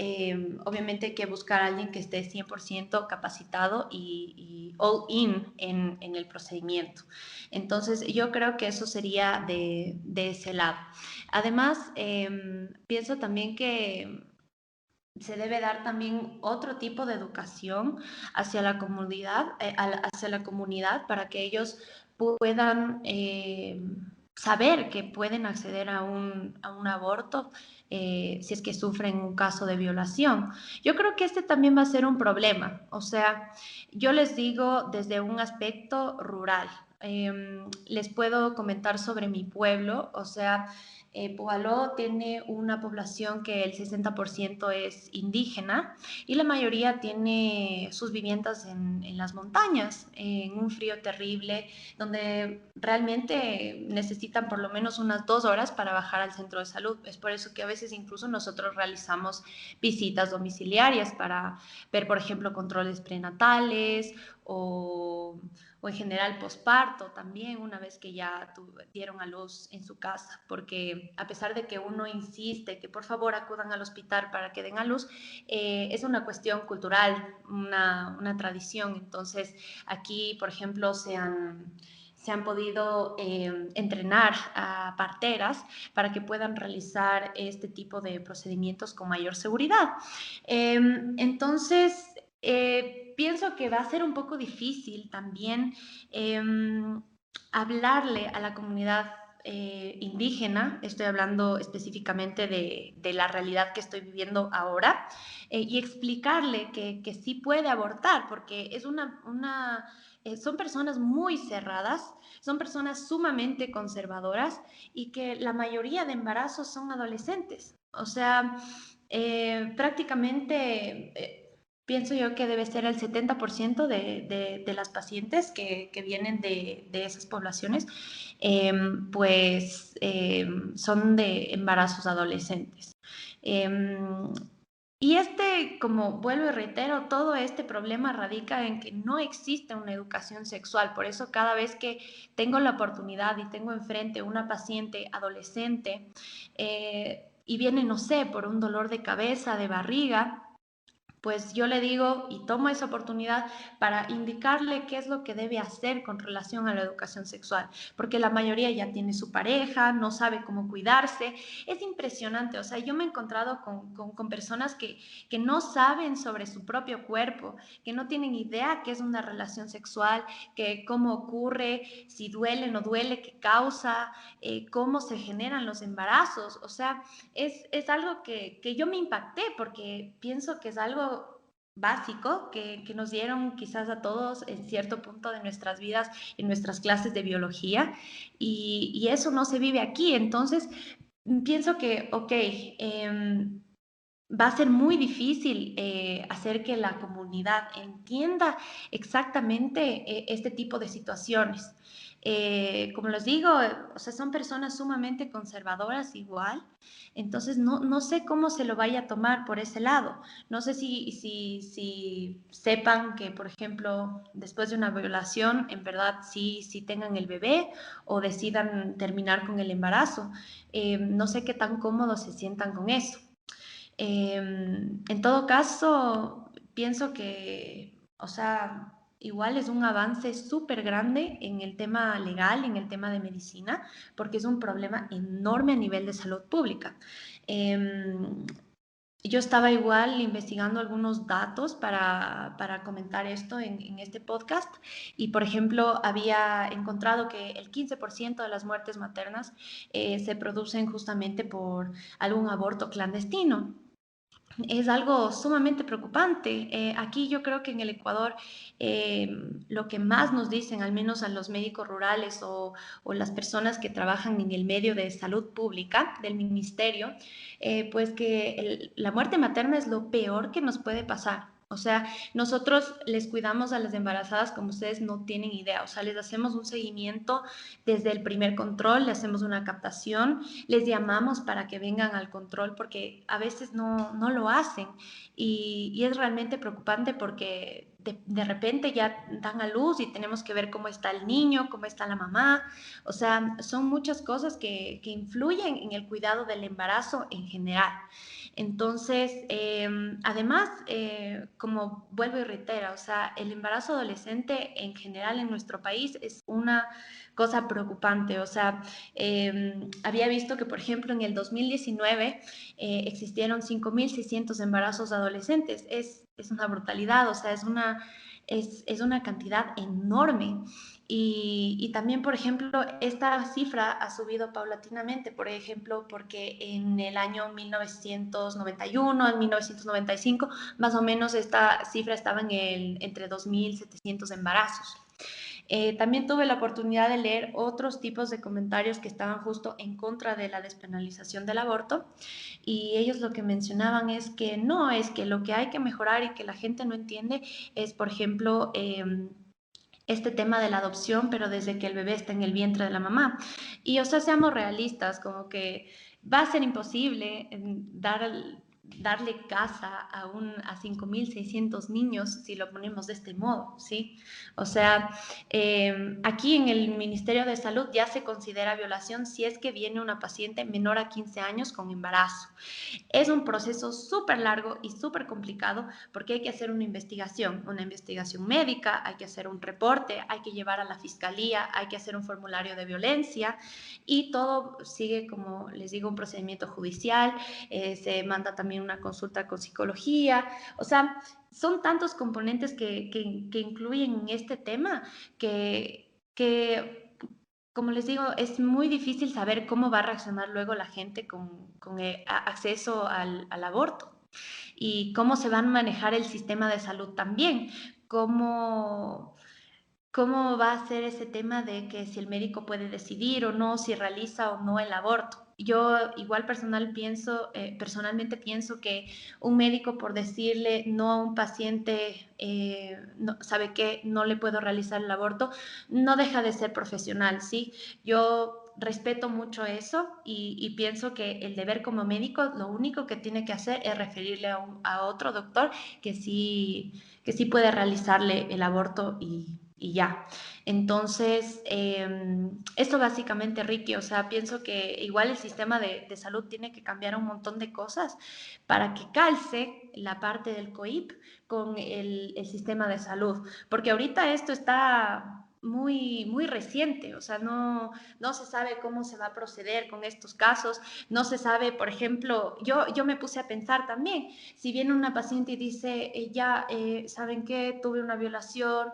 obviamente hay que buscar a alguien que esté 100% capacitado y all in en el procedimiento. Entonces, yo creo que eso sería de ese lado. Además, pienso también que se debe dar también otro tipo de educación hacia la comunidad para que ellos puedan saber que pueden acceder a un aborto si es que sufren un caso de violación. Yo creo que este también va a ser un problema. O sea, yo les digo desde un aspecto rural. Les puedo comentar sobre mi pueblo, o sea, Poaló tiene una población que el 60% es indígena y la mayoría tiene sus viviendas en las montañas, en un frío terrible, donde realmente necesitan por lo menos unas 2 horas para bajar al centro de salud. Es por eso que a veces incluso nosotros realizamos visitas domiciliarias para ver, por ejemplo, controles prenatales o en general posparto también, una vez que ya dieron a luz en su casa, porque a pesar de que uno insiste que por favor acudan al hospital para que den a luz, es una cuestión cultural, una tradición. Entonces, aquí, por ejemplo, se han podido entrenar a parteras para que puedan realizar este tipo de procedimientos con mayor seguridad. Entonces, pienso que va a ser un poco difícil también hablarle a la comunidad indígena, estoy hablando específicamente de la realidad que estoy viviendo ahora, y explicarle que sí puede abortar, porque es son personas muy cerradas, son personas sumamente conservadoras y que la mayoría de embarazos son adolescentes. O sea, prácticamente pienso yo que debe ser el 70% de las pacientes que vienen de esas poblaciones, pues son de embarazos adolescentes. Eh, Y como vuelvo y reitero, todo este problema radica en que no existe una educación sexual. Por eso cada vez que tengo la oportunidad y tengo enfrente una paciente adolescente y viene, no sé, por un dolor de cabeza, de barriga, pues yo le digo y tomo esa oportunidad para indicarle qué es lo que debe hacer con relación a la educación sexual, porque la mayoría ya tiene su pareja, no sabe cómo cuidarse. Es impresionante, o sea, yo me he encontrado con personas que no saben sobre su propio cuerpo, que no tienen idea qué es una relación sexual, que cómo ocurre, si duele, no duele, qué causa, cómo se generan los embarazos. O sea, es algo que yo me impacté porque pienso que es algo básico que nos dieron quizás a todos en cierto punto de nuestras vidas, en nuestras clases de biología, y eso no se vive aquí. Entonces, pienso que, ok, va a ser muy difícil hacer que la comunidad entienda exactamente este tipo de situaciones. Como les digo, o sea, son personas sumamente conservadoras igual, entonces no sé cómo se lo vaya a tomar por ese lado. No sé si sepan que, por ejemplo, después de una violación, en verdad sí tengan el bebé o decidan terminar con el embarazo. No sé qué tan cómodos se sientan con eso. En todo caso, pienso que, o sea, igual es un avance súper grande en el tema legal, en el tema de medicina, porque es un problema enorme a nivel de salud pública. Em, yo estaba igual investigando algunos datos para comentar esto en este podcast y, por ejemplo, había encontrado que el 15% de las muertes maternas se producen justamente por algún aborto clandestino. Es algo sumamente preocupante. Aquí yo creo que en el Ecuador eh, lo que más nos dicen, al menos a los médicos rurales o las personas que trabajan en el medio de salud pública del ministerio, pues que la muerte materna es lo peor que nos puede pasar. O sea, nosotros les cuidamos a las embarazadas como ustedes no tienen idea. O sea, les hacemos un seguimiento desde el primer control, le hacemos una captación, les llamamos para que vengan al control porque a veces no lo hacen y es realmente preocupante porque de repente ya dan a luz y tenemos que ver cómo está el niño, cómo está la mamá. O sea, son muchas cosas que influyen en el cuidado del embarazo en general. Entonces, además, como vuelvo y reitero, o sea, el embarazo adolescente en general en nuestro país es una cosa preocupante. O sea, había visto que, por ejemplo, en el 2019 existieron 5.600 embarazos adolescentes. Es una brutalidad, o sea, es una cantidad enorme. Y también, por ejemplo, esta cifra ha subido paulatinamente, por ejemplo, porque en el año 1991 al 1995, más o menos esta cifra estaba entre 2.700 embarazos. También tuve la oportunidad de leer otros tipos de comentarios que estaban justo en contra de la despenalización del aborto y ellos lo que mencionaban es que no, es que lo que hay que mejorar y que la gente no entiende es, por ejemplo, este tema de la adopción, pero desde que el bebé está en el vientre de la mamá. Y, o sea, seamos realistas, como que va a ser imposible darle casa a 5.600 niños si lo ponemos de este modo, ¿sí? O sea, aquí en el Ministerio de Salud ya se considera violación si es que viene una paciente menor a 15 años con embarazo. Es un proceso súper largo y súper complicado porque hay que hacer una investigación médica, hay que hacer un reporte, hay que llevar a la fiscalía, hay que hacer un formulario de violencia y todo sigue, como les digo, un procedimiento judicial, se manda también una consulta con psicología. O sea, son tantos componentes que incluyen en este tema que como les digo, es muy difícil saber cómo va a reaccionar luego la gente con acceso al aborto y cómo se va a manejar el sistema de salud también, cómo, cómo va a ser ese tema de que si el médico puede decidir o no, si realiza o no el aborto. Yo igual personalmente pienso que un médico por decirle no a un paciente, no, sabe que no le puedo realizar el aborto, no deja de ser profesional, ¿sí? Yo respeto mucho eso y pienso que el deber como médico lo único que tiene que hacer es referirle a otro doctor que sí puede realizarle el aborto y ya. Entonces, esto básicamente, Ricky, o sea, pienso que igual el sistema de salud tiene que cambiar un montón de cosas para que calce la parte del COIP con el sistema de salud, porque ahorita esto está muy reciente, o sea, no se sabe cómo se va a proceder con estos casos, no se sabe, por ejemplo, yo me puse a pensar también, si viene una paciente y dice, ¿saben qué? Tuve una violación,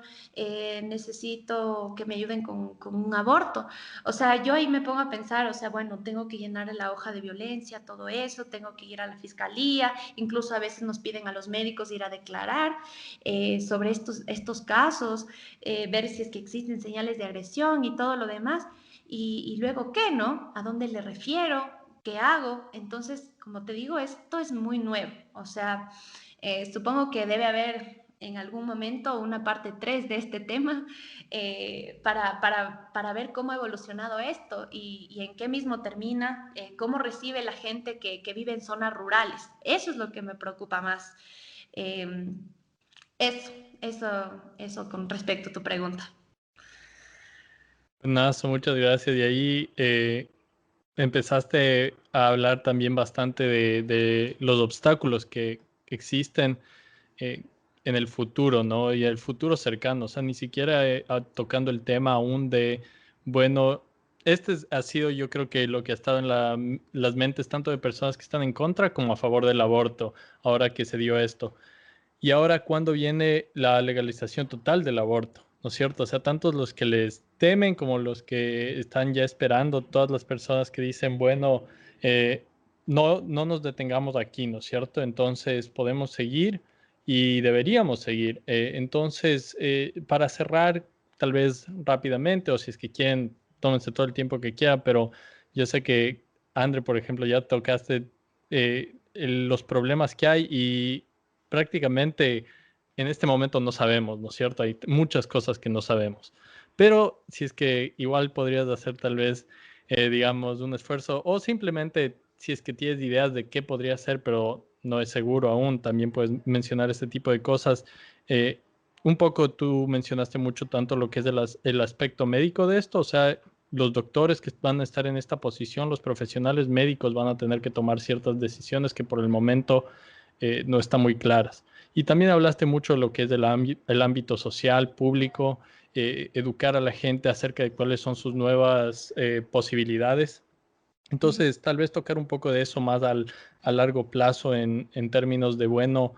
necesito que me ayuden con un aborto. O sea, yo ahí me pongo a pensar, o sea, bueno, tengo que llenar la hoja de violencia, todo eso, tengo que ir a la fiscalía, incluso a veces nos piden a los médicos ir a declarar sobre estos casos, ver si es que existen señales de agresión y todo lo demás. Y luego, ¿qué, no? ¿A dónde le refiero? ¿Qué hago? Entonces, como te digo, esto es muy nuevo. O sea, supongo que debe haber en algún momento una parte 3 de este tema para ver cómo ha evolucionado esto y en qué mismo termina, cómo recibe la gente que vive en zonas rurales. Eso es lo que me preocupa más. Eh, eso, eso con respecto a tu pregunta. Naso, muchas gracias. Y ahí empezaste a hablar también bastante de los obstáculos que existen eh, en el futuro, ¿no? Y el futuro cercano, o sea, ni siquiera tocando el tema aún de, bueno, ha sido yo creo que lo que ha estado en las mentes tanto de personas que están en contra como a favor del aborto, ahora que se dio esto. Y ahora, ¿cuándo viene la legalización total del aborto? ¿No es cierto? O sea, tantos los que les temen como los que están ya esperando, todas las personas que dicen, bueno, eh, no nos detengamos aquí, ¿no es cierto? Entonces podemos seguir y deberíamos seguir. Entonces, para cerrar, tal vez rápidamente, o si es que quieren, tómense todo el tiempo que quieran, pero yo sé que, André, por ejemplo, ya tocaste los problemas que hay y prácticamente en este momento no sabemos, ¿no es cierto? Hay muchas cosas que no sabemos. Pero si es que igual podrías hacer tal vez, digamos, un esfuerzo o simplemente si es que tienes ideas de qué podría ser, pero no es seguro aún, también puedes mencionar este tipo de cosas. Eh, un poco tú mencionaste mucho tanto lo que es el aspecto médico de esto, o sea, los doctores que van a estar en esta posición, los profesionales médicos van a tener que tomar ciertas decisiones que por el momento no están muy claras. Y también hablaste mucho de lo que es el ámbito social, público, educar a la gente acerca de cuáles son sus nuevas posibilidades. Entonces, tal vez tocar un poco de eso más a largo plazo en términos de, bueno,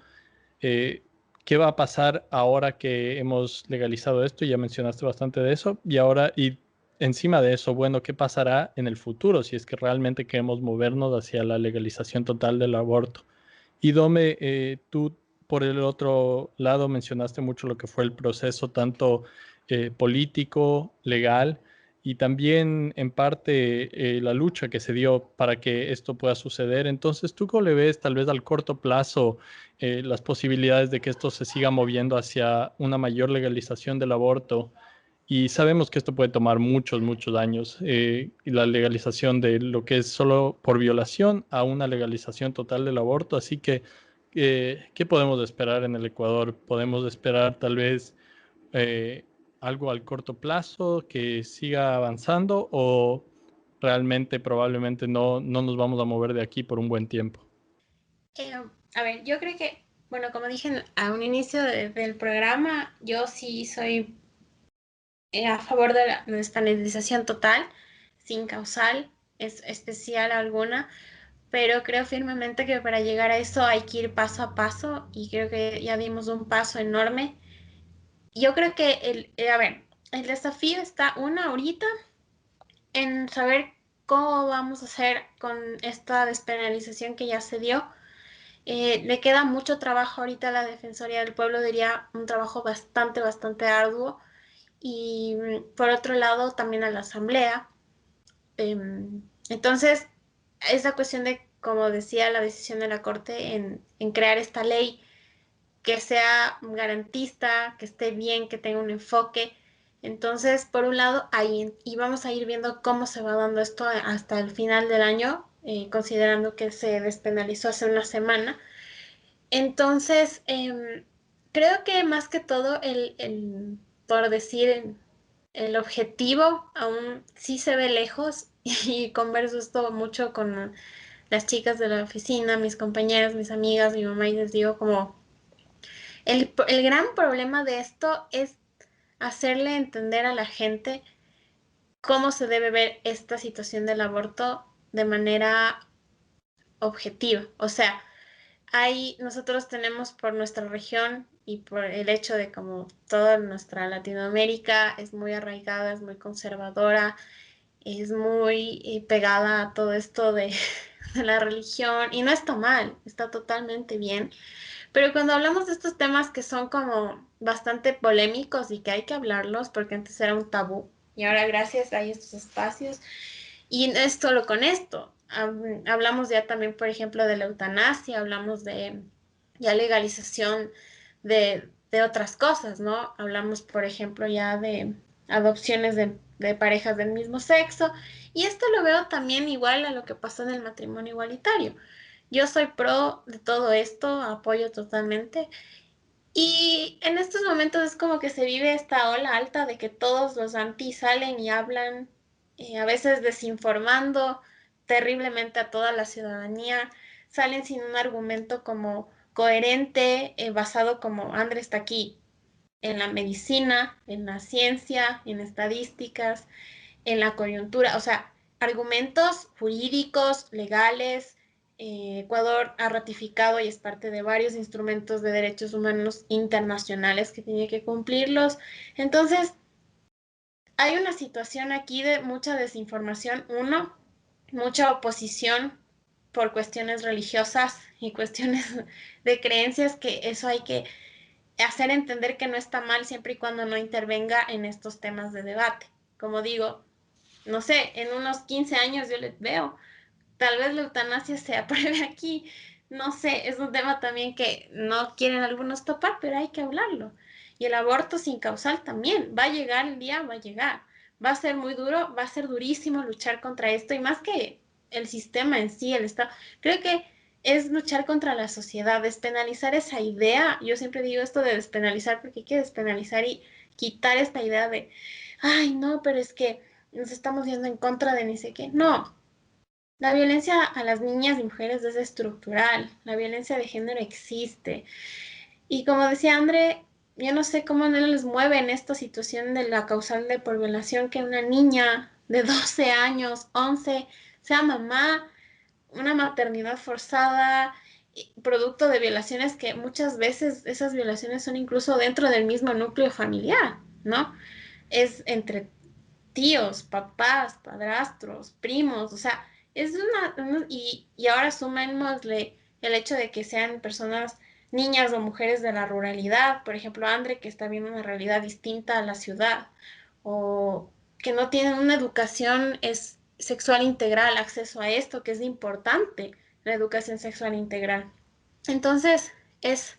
eh, ¿qué va a pasar ahora que hemos legalizado esto? Ya mencionaste bastante de eso. Y ahora, y encima de eso, bueno, ¿qué pasará en el futuro si es que realmente queremos movernos hacia la legalización total del aborto? Y Dome, tú por el otro lado mencionaste mucho lo que fue el proceso tanto político, legal y también en parte la lucha que se dio para que esto pueda suceder. Entonces, ¿tú cómo le ves tal vez al corto plazo las posibilidades de que esto se siga moviendo hacia una mayor legalización del aborto? Y sabemos que esto puede tomar muchos años, y la legalización de lo que es solo por violación a una legalización total del aborto. Así que, ¿qué podemos esperar en el Ecuador? ¿Podemos esperar tal vez eh, algo al corto plazo que siga avanzando o realmente probablemente no nos vamos a mover de aquí por un buen tiempo? Eh, a ver, yo creo que, bueno, como dije a un inicio del programa, yo sí soy a favor de la despenalización total, sin causal es especial alguna, pero creo firmemente que para llegar a eso hay que ir paso a paso y creo que ya dimos un paso enorme. Yo creo que a ver, el desafío está una ahorita en saber cómo vamos a hacer con esta despenalización que ya se dio. Le queda mucho trabajo ahorita a la Defensoría del Pueblo, diría un trabajo bastante arduo. Y por otro lado, también a la Asamblea. Entonces, esa cuestión de, como decía, la decisión de la Corte en crear esta ley que sea garantista, que esté bien, que tenga un enfoque, Entonces, por un lado, ahí y vamos a ir viendo cómo se va dando esto hasta el final del año, considerando que se despenalizó hace una semana. Entonces, creo que más que todo, por decir, el objetivo aún sí se ve lejos y converso esto mucho con las chicas de la oficina, mis compañeras, mis amigas, mi mamá y les digo como, el gran problema de esto es hacerle entender a la gente cómo se debe ver esta situación del aborto de manera objetiva. O sea, nosotros tenemos por nuestra región y por el hecho de como toda nuestra Latinoamérica es muy arraigada, es muy conservadora, es muy pegada a todo esto de la religión y no está mal, está totalmente bien. Pero cuando hablamos de estos temas que son como bastante polémicos y que hay que hablarlos porque antes era un tabú y ahora gracias hay estos espacios y no es solo con esto. Hablamos ya también, por ejemplo, de la eutanasia, hablamos de ya legalización de otras cosas, ¿no? Hablamos, por ejemplo, ya de adopciones de parejas del mismo sexo y esto lo veo también igual a lo que pasó en el matrimonio igualitario. Yo soy pro de todo esto, apoyo totalmente. Y en estos momentos es como que se vive esta ola alta de que todos los anti salen y hablan, a veces desinformando terriblemente a toda la ciudadanía, salen sin un argumento como coherente, basado como André está aquí, en la medicina, en la ciencia, en estadísticas, en la coyuntura, o sea, argumentos jurídicos, legales. Ecuador ha ratificado y es parte de varios instrumentos de derechos humanos internacionales que tiene que cumplirlos. Entonces, hay una situación aquí de mucha desinformación, uno, mucha oposición por cuestiones religiosas y cuestiones de creencias, que eso hay que hacer entender que no está mal siempre y cuando no intervenga en estos temas de debate. Como digo, no sé, en unos 15 años yo les veo, tal vez la eutanasia se apruebe aquí, no sé, es un tema también que no quieren algunos topar, pero hay que hablarlo. Y el aborto sin causal también, va a llegar el día, va a llegar. Va a ser muy duro, va a ser durísimo luchar contra esto y más que el sistema en sí, el Estado, creo que es luchar contra la sociedad, despenalizar esa idea. Yo siempre digo esto de despenalizar porque hay que despenalizar y quitar esta idea de, ay, no, pero es que nos estamos yendo en contra de ni sé qué. No, la violencia a las niñas y mujeres es estructural, la violencia de género existe. Y como decía André, yo no sé cómo no les mueve en esta situación de la causal de por violación que una niña de 12 años, 11, sea mamá, una maternidad forzada, producto de violaciones que muchas veces esas violaciones son incluso dentro del mismo núcleo familiar, ¿no? Es entre tíos, papás, padrastros, primos, o sea, es y ahora sumémosle el hecho de que sean personas, niñas o mujeres de la ruralidad, por ejemplo, André, que está viendo una realidad distinta a la ciudad, o que no tienen una educación sexual integral, acceso a esto, que es importante, la educación sexual integral. Entonces, es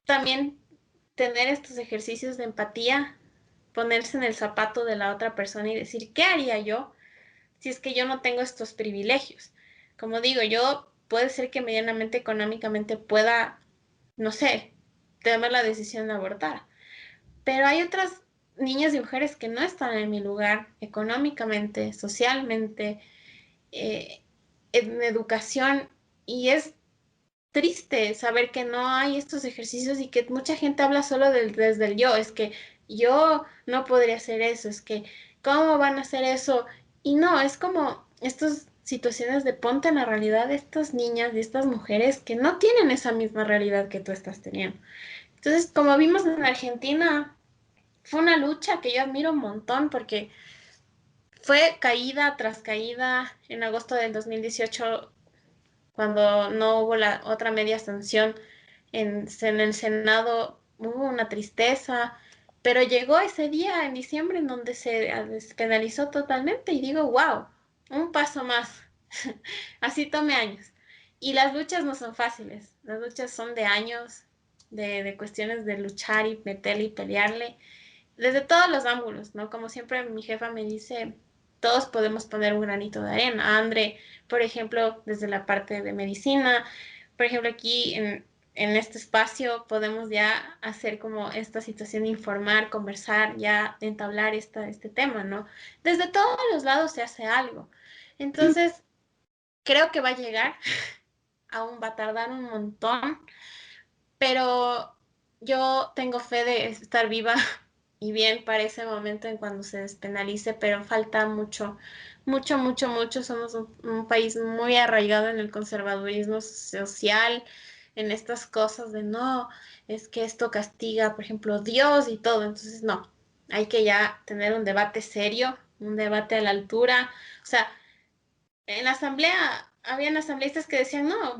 también tener estos ejercicios de empatía, ponerse en el zapato de la otra persona y decir, ¿qué haría yo si es que yo no tengo estos privilegios? Como digo, yo puede ser que medianamente económicamente pueda, no sé, tomar la decisión de abortar, pero hay otras niñas y mujeres que no están en mi lugar económicamente, socialmente, eh, en educación, y es triste saber que no hay estos ejercicios y que mucha gente habla solo desde el yo, es que yo no podría hacer eso, es que ¿cómo van a hacer eso? Y no, es como estas situaciones de ponte en la realidad de estas niñas, de estas mujeres que no tienen esa misma realidad que tú estás teniendo. Entonces, como vimos en Argentina, fue una lucha que yo admiro un montón porque fue caída tras caída. En agosto del 2018, cuando no hubo la otra media sanción en el Senado, hubo una tristeza, pero llegó ese día en diciembre en donde se despenalizó totalmente y digo, wow, un paso más. Así tome años. Y las luchas no son fáciles, las luchas son de años, de cuestiones de luchar y meterle y pelearle. desde todos los ángulos, ¿no? Como siempre mi jefa me dice, todos podemos poner un granito de arena. André, por ejemplo, desde la parte de medicina, por ejemplo, aquí en este espacio podemos ya hacer como esta situación de informar, conversar, ya entablar este tema, ¿no? Desde todos los lados se hace algo. Entonces, creo que va a llegar, aún va a tardar un montón, pero yo tengo fe de estar viva y bien para ese momento en cuando se despenalice, pero falta mucho, mucho, mucho, mucho. Somos un país muy arraigado en el conservadurismo social, en estas cosas de no, es que esto castiga, por ejemplo, Dios y todo. Entonces, no, hay que ya tener un debate serio, un debate a la altura. O sea, en la asamblea, habían asambleístas que decían, no,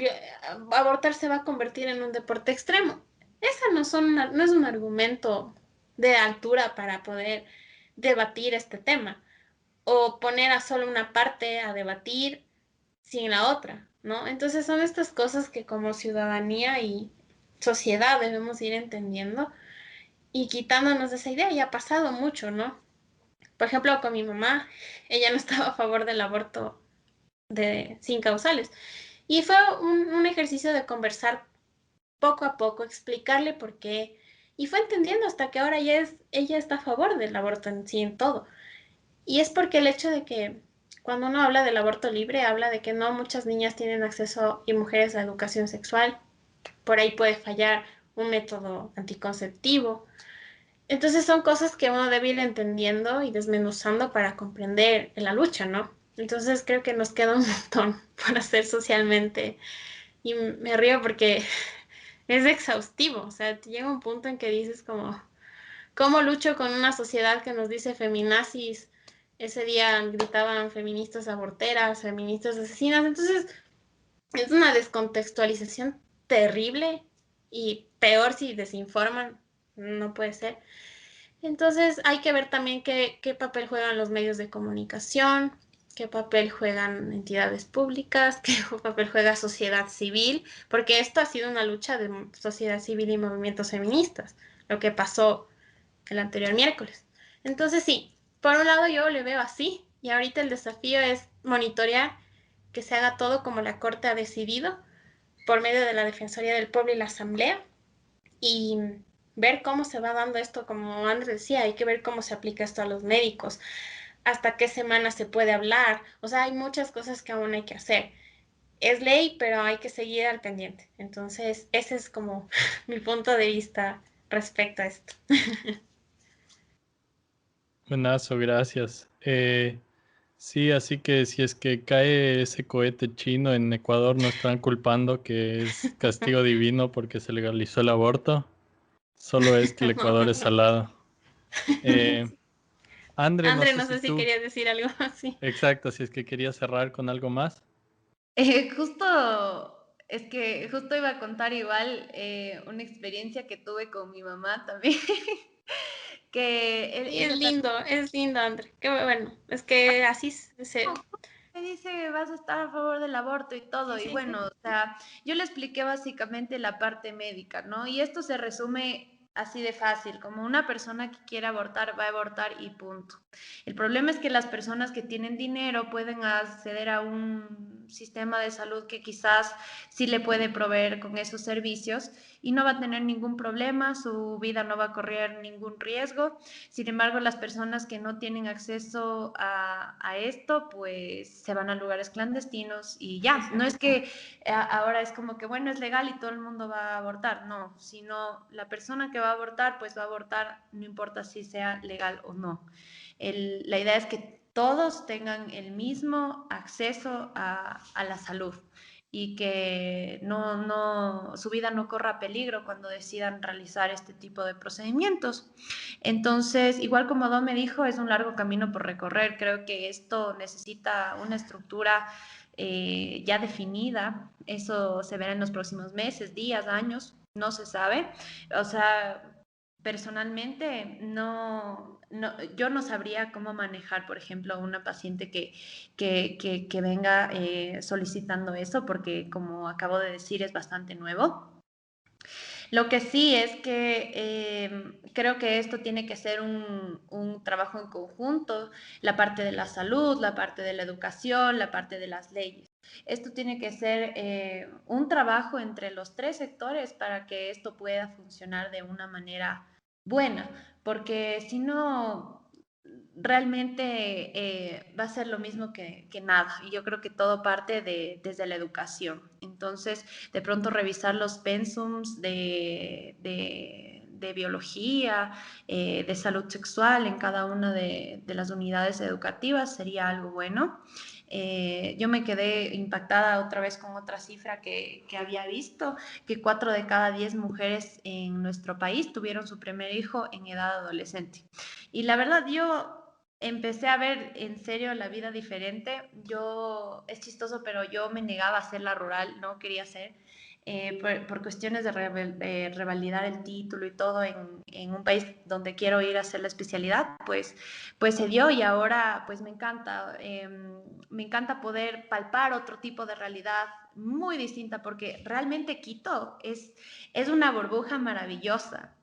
abortar se va a convertir en un deporte extremo. Esa no es un argumento de altura para poder debatir este tema o poner a solo una parte a debatir sin la otra, ¿no? Entonces son estas cosas que como ciudadanía y sociedad debemos ir entendiendo y quitándonos de esa idea. Ya ha pasado mucho, ¿no? Por ejemplo, con mi mamá, ella no estaba a favor del aborto sin causales. Y fue un ejercicio de conversar poco a poco, explicarle por qué. Y fue entendiendo hasta que ahora ella está a favor del aborto en sí, en todo. Y es porque el hecho de que cuando uno habla del aborto libre, habla de que no muchas niñas tienen acceso y mujeres a educación sexual. Por ahí puede fallar un método anticonceptivo. Entonces son cosas que uno debe ir entendiendo y desmenuzando para comprender la lucha, ¿no? Entonces creo que nos queda un montón por hacer socialmente y me río porque es exhaustivo, o sea, llega un punto en que dices como, ¿cómo lucho con una sociedad que nos dice feminazis? Ese día gritaban feministas aborteras, feministas asesinas, entonces es una descontextualización terrible y peor si desinforman, no puede ser. Entonces hay que ver también qué papel juegan los medios de comunicación, qué papel juegan entidades públicas, qué papel juega sociedad civil, porque esto ha sido una lucha de sociedad civil y movimientos feministas, lo que pasó el anterior miércoles. Entonces sí, por un lado yo le veo así, y ahorita el desafío es monitorear que se haga todo como la Corte ha decidido, por medio de la Defensoría del Pueblo y la Asamblea, y ver cómo se va dando esto, como Andrés decía, hay que ver cómo se aplica esto a los médicos, hasta qué semana se puede hablar, o sea, hay muchas cosas que aún hay que hacer. Es ley, pero hay que seguir al pendiente. Entonces, ese es como mi punto de vista respecto a esto. Buenazo, gracias. Sí, así que si es que cae ese cohete chino en Ecuador, no están culpando que es castigo divino porque se legalizó el aborto. Solo es que el Ecuador es salado. Eh, André, no André, sé no si sé si tú, querías decir algo así. exacto, si es que querías cerrar con algo más. Es que justo iba a contar igual una experiencia que tuve con mi mamá también, que Sí, ella también es lindo, André. Qué bueno, es que así se... me dice, vas a estar a favor del aborto y todo, Sí, y sí, sí. bueno, o sea, yo le expliqué básicamente la parte médica, ¿no? Y esto se resume así de fácil, como una persona que quiere abortar va a abortar y punto. El problema es que las personas que tienen dinero pueden acceder a un sistema de salud que quizás sí le puede proveer con esos servicios y no va a tener ningún problema, su vida no va a correr ningún riesgo. Sin embargo, las personas que no tienen acceso a esto, pues se van a lugares clandestinos y ya. No es que ahora es como que, bueno, es legal y todo el mundo va a abortar, no, sino la persona que va a abortar, pues va a abortar, no importa si sea legal o no. La idea es que todos tengan el mismo acceso a la salud y que su vida no corra peligro cuando decidan realizar este tipo de procedimientos. Entonces, igual como Dom me dijo, es un largo camino por recorrer. Creo que esto necesita una estructura ya definida. Eso se verá en los próximos meses, días, años, no se sabe. O sea, personalmente yo no sabría cómo manejar, por ejemplo, a una paciente que venga solicitando eso, porque como acabo de decir, es bastante nuevo. Lo que sí es que creo que esto tiene que ser un trabajo en conjunto, la parte de la salud, la parte de la educación, la parte de las leyes. Esto tiene que ser un trabajo entre los tres sectores para que esto pueda funcionar de una manera buena, porque si no, realmente va a ser lo mismo que nada. Y yo creo que todo parte desde la educación. Entonces, de pronto revisar los pensums de biología, de salud sexual en cada una de las unidades educativas sería algo bueno. Yo me quedé impactada otra vez con otra cifra que había visto, que 4 de cada 10 mujeres en nuestro país tuvieron su primer hijo en edad adolescente. Y la verdad, yo empecé a ver en serio la vida diferente. Yo, es chistoso, pero yo me negaba a hacer la rural, no quería hacer, por cuestiones de revalidar el título y todo en un país donde quiero ir a hacer la especialidad, pues se dio y ahora pues me encanta poder palpar otro tipo de realidad muy distinta porque realmente Quito es una burbuja maravillosa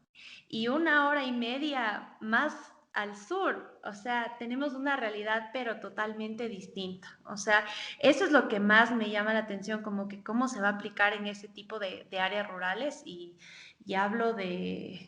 y 1 hora y media más al sur, o sea, tenemos una realidad pero totalmente distinta. O sea, eso es lo que más me llama la atención, como que cómo se va a aplicar en ese tipo de áreas rurales y hablo de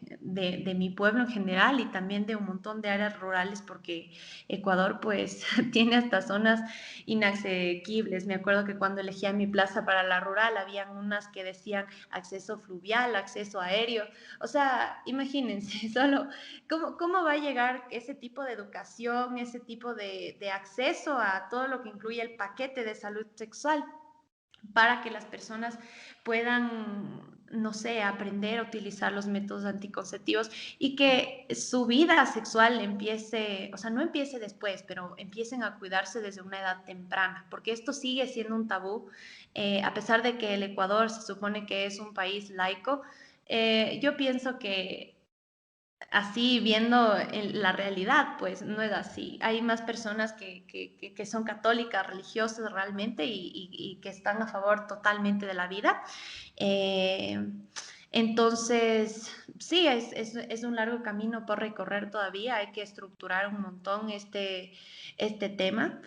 mi pueblo en general y también de un montón de áreas rurales porque Ecuador pues tiene hasta zonas inaccesibles. Me acuerdo que cuando elegía mi plaza para la rural, habían unas que decían acceso fluvial, acceso aéreo. O sea, imagínense, solo cómo va a llegar ese tipo de educación, ese tipo de acceso a todo lo que incluye el paquete de salud sexual para que las personas puedan, no sé, aprender a utilizar los métodos anticonceptivos y que su vida sexual empiece, o sea, no empiece después, pero empiecen a cuidarse desde una edad temprana, porque esto sigue siendo un tabú, a pesar de que el Ecuador se supone que es un país laico. Yo pienso que así viendo la realidad, pues no es así. Hay más personas que son católicas, religiosas realmente y que están a favor totalmente de la vida. Eh, entonces, sí, es un largo camino por recorrer todavía. Hay que estructurar un montón este tema.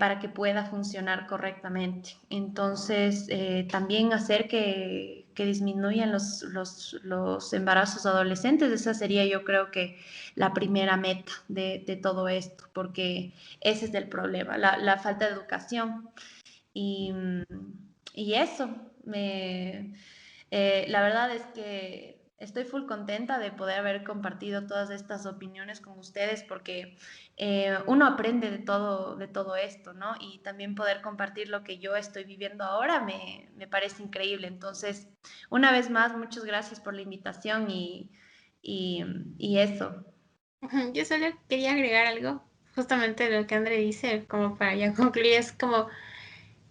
Para que pueda funcionar correctamente. Entonces, también hacer que disminuyan los embarazos adolescentes, esa sería yo creo que la primera meta de todo esto, porque ese es el problema, la falta de educación. Y, y eso, la verdad es que estoy full contenta de poder haber compartido todas estas opiniones con ustedes porque uno aprende de todo esto, ¿no? Y también poder compartir lo que yo estoy viviendo ahora me parece increíble. Entonces, una vez más, muchas gracias por la invitación y, y eso. Yo solo quería agregar algo, justamente lo que André dice, como para ya concluir, es como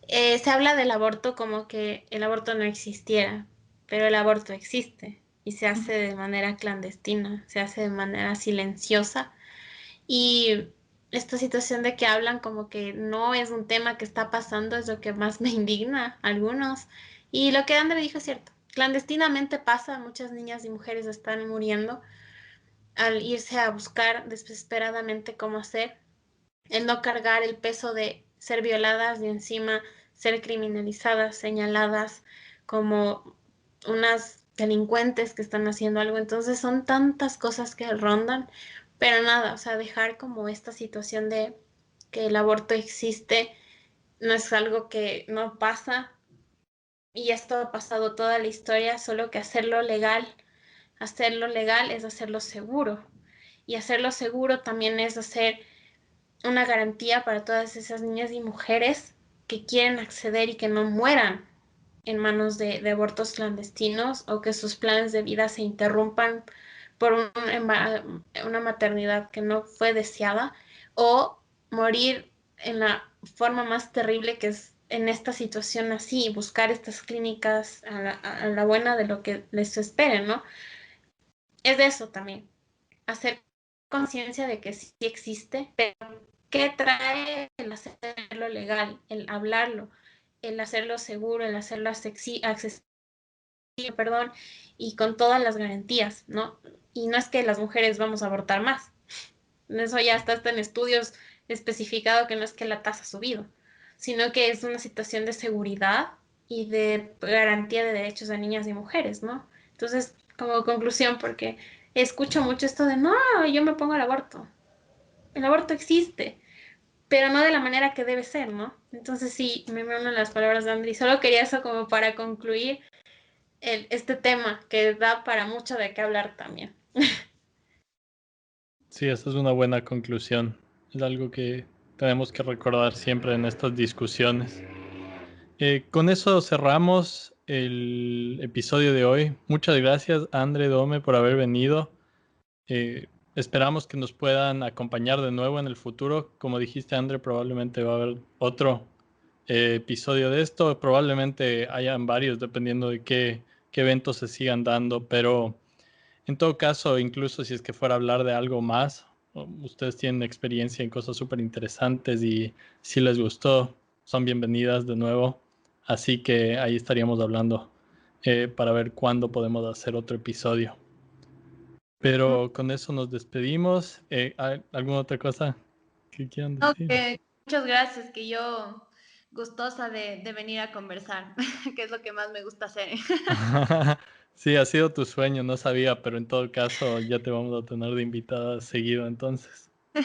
se habla del aborto como que el aborto no existiera, pero el aborto existe y se hace de manera clandestina, se hace de manera silenciosa y esta situación de que hablan como que no es un tema que está pasando es lo que más me indigna a algunos. Y lo que André dijo es cierto, clandestinamente pasa, muchas niñas y mujeres están muriendo al irse a buscar desesperadamente cómo hacer, el no cargar el peso de ser violadas y encima ser criminalizadas, señaladas como unas delincuentes que están haciendo algo. Entonces son tantas cosas que rondan, pero nada, o sea, dejar como esta situación de que el aborto existe no es algo que no pasa y esto ha pasado toda la historia, solo que hacerlo legal es hacerlo seguro. Y hacerlo seguro también es hacer una garantía para todas esas niñas y mujeres que quieren acceder y que no mueran en manos de abortos clandestinos o que sus planes de vida se interrumpan por una maternidad que no fue deseada o morir en la forma más terrible que es en esta situación así, buscar estas clínicas a la buena de lo que les esperen, ¿no? Es de eso también, hacer conciencia de que sí existe, pero ¿qué trae el hacerlo legal, el hablarlo, el hacerlo seguro, el hacerlo accesible perdón, y con todas las garantías, ¿no? Y no es que las mujeres vamos a abortar más. Eso ya está en estudios especificado que no es que la tasa ha subido, sino que es una situación de seguridad y de garantía de derechos a niñas y mujeres, ¿no? Entonces, como conclusión, porque escucho mucho esto de, no, yo me pongo al aborto. El aborto existe, pero no de la manera que debe ser, ¿no? Entonces sí, me uno a las palabras de Andri. Solo quería eso como para concluir este tema que da para mucho de qué hablar también. Sí, esa es una buena conclusión. Es algo que tenemos que recordar siempre en estas discusiones. Con eso cerramos el episodio de hoy. Muchas gracias, Andre Dome, por haber venido. Esperamos que nos puedan acompañar de nuevo en el futuro. Como dijiste, Andre, probablemente va a haber otro episodio de esto. Probablemente hayan varios, dependiendo de qué eventos se sigan dando. Pero en todo caso, incluso si es que fuera a hablar de algo más, ustedes tienen experiencia en cosas súper interesantes y si les gustó, son bienvenidas de nuevo. Así que ahí estaríamos hablando para ver cuándo podemos hacer otro episodio. Pero con eso nos despedimos. ¿Alguna otra cosa que quieran decir? Okay. Muchas gracias, que yo gustosa de venir a conversar, que es lo que más me gusta hacer. Sí, ha sido tu sueño, no sabía, pero en todo caso ya te vamos a tener de invitada seguido entonces. Sí,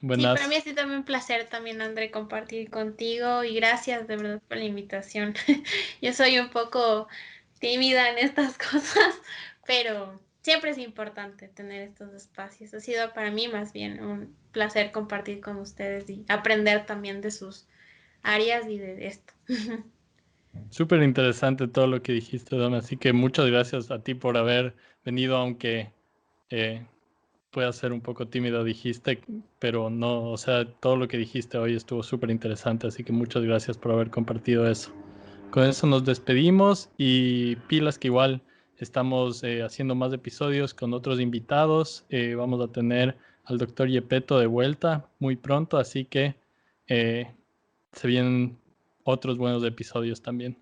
para mí Buenas. ha sido también un placer también, André, compartir contigo y gracias de verdad por la invitación. Yo soy un poco tímida en estas cosas, pero siempre es importante tener estos espacios. Ha sido para mí más bien un placer compartir con ustedes y aprender también de sus áreas y de esto. Súper interesante todo lo que dijiste, Dom. Así que muchas gracias a ti por haber venido, aunque eh, pueda ser un poco tímido, dijiste, pero no, o sea, todo lo que dijiste hoy estuvo súper interesante. Así que muchas gracias por haber compartido eso. Con eso nos despedimos y pilas que igual estamos haciendo más episodios con otros invitados. Vamos a tener al doctor Yepeto de vuelta muy pronto, así que se vienen otros buenos episodios también.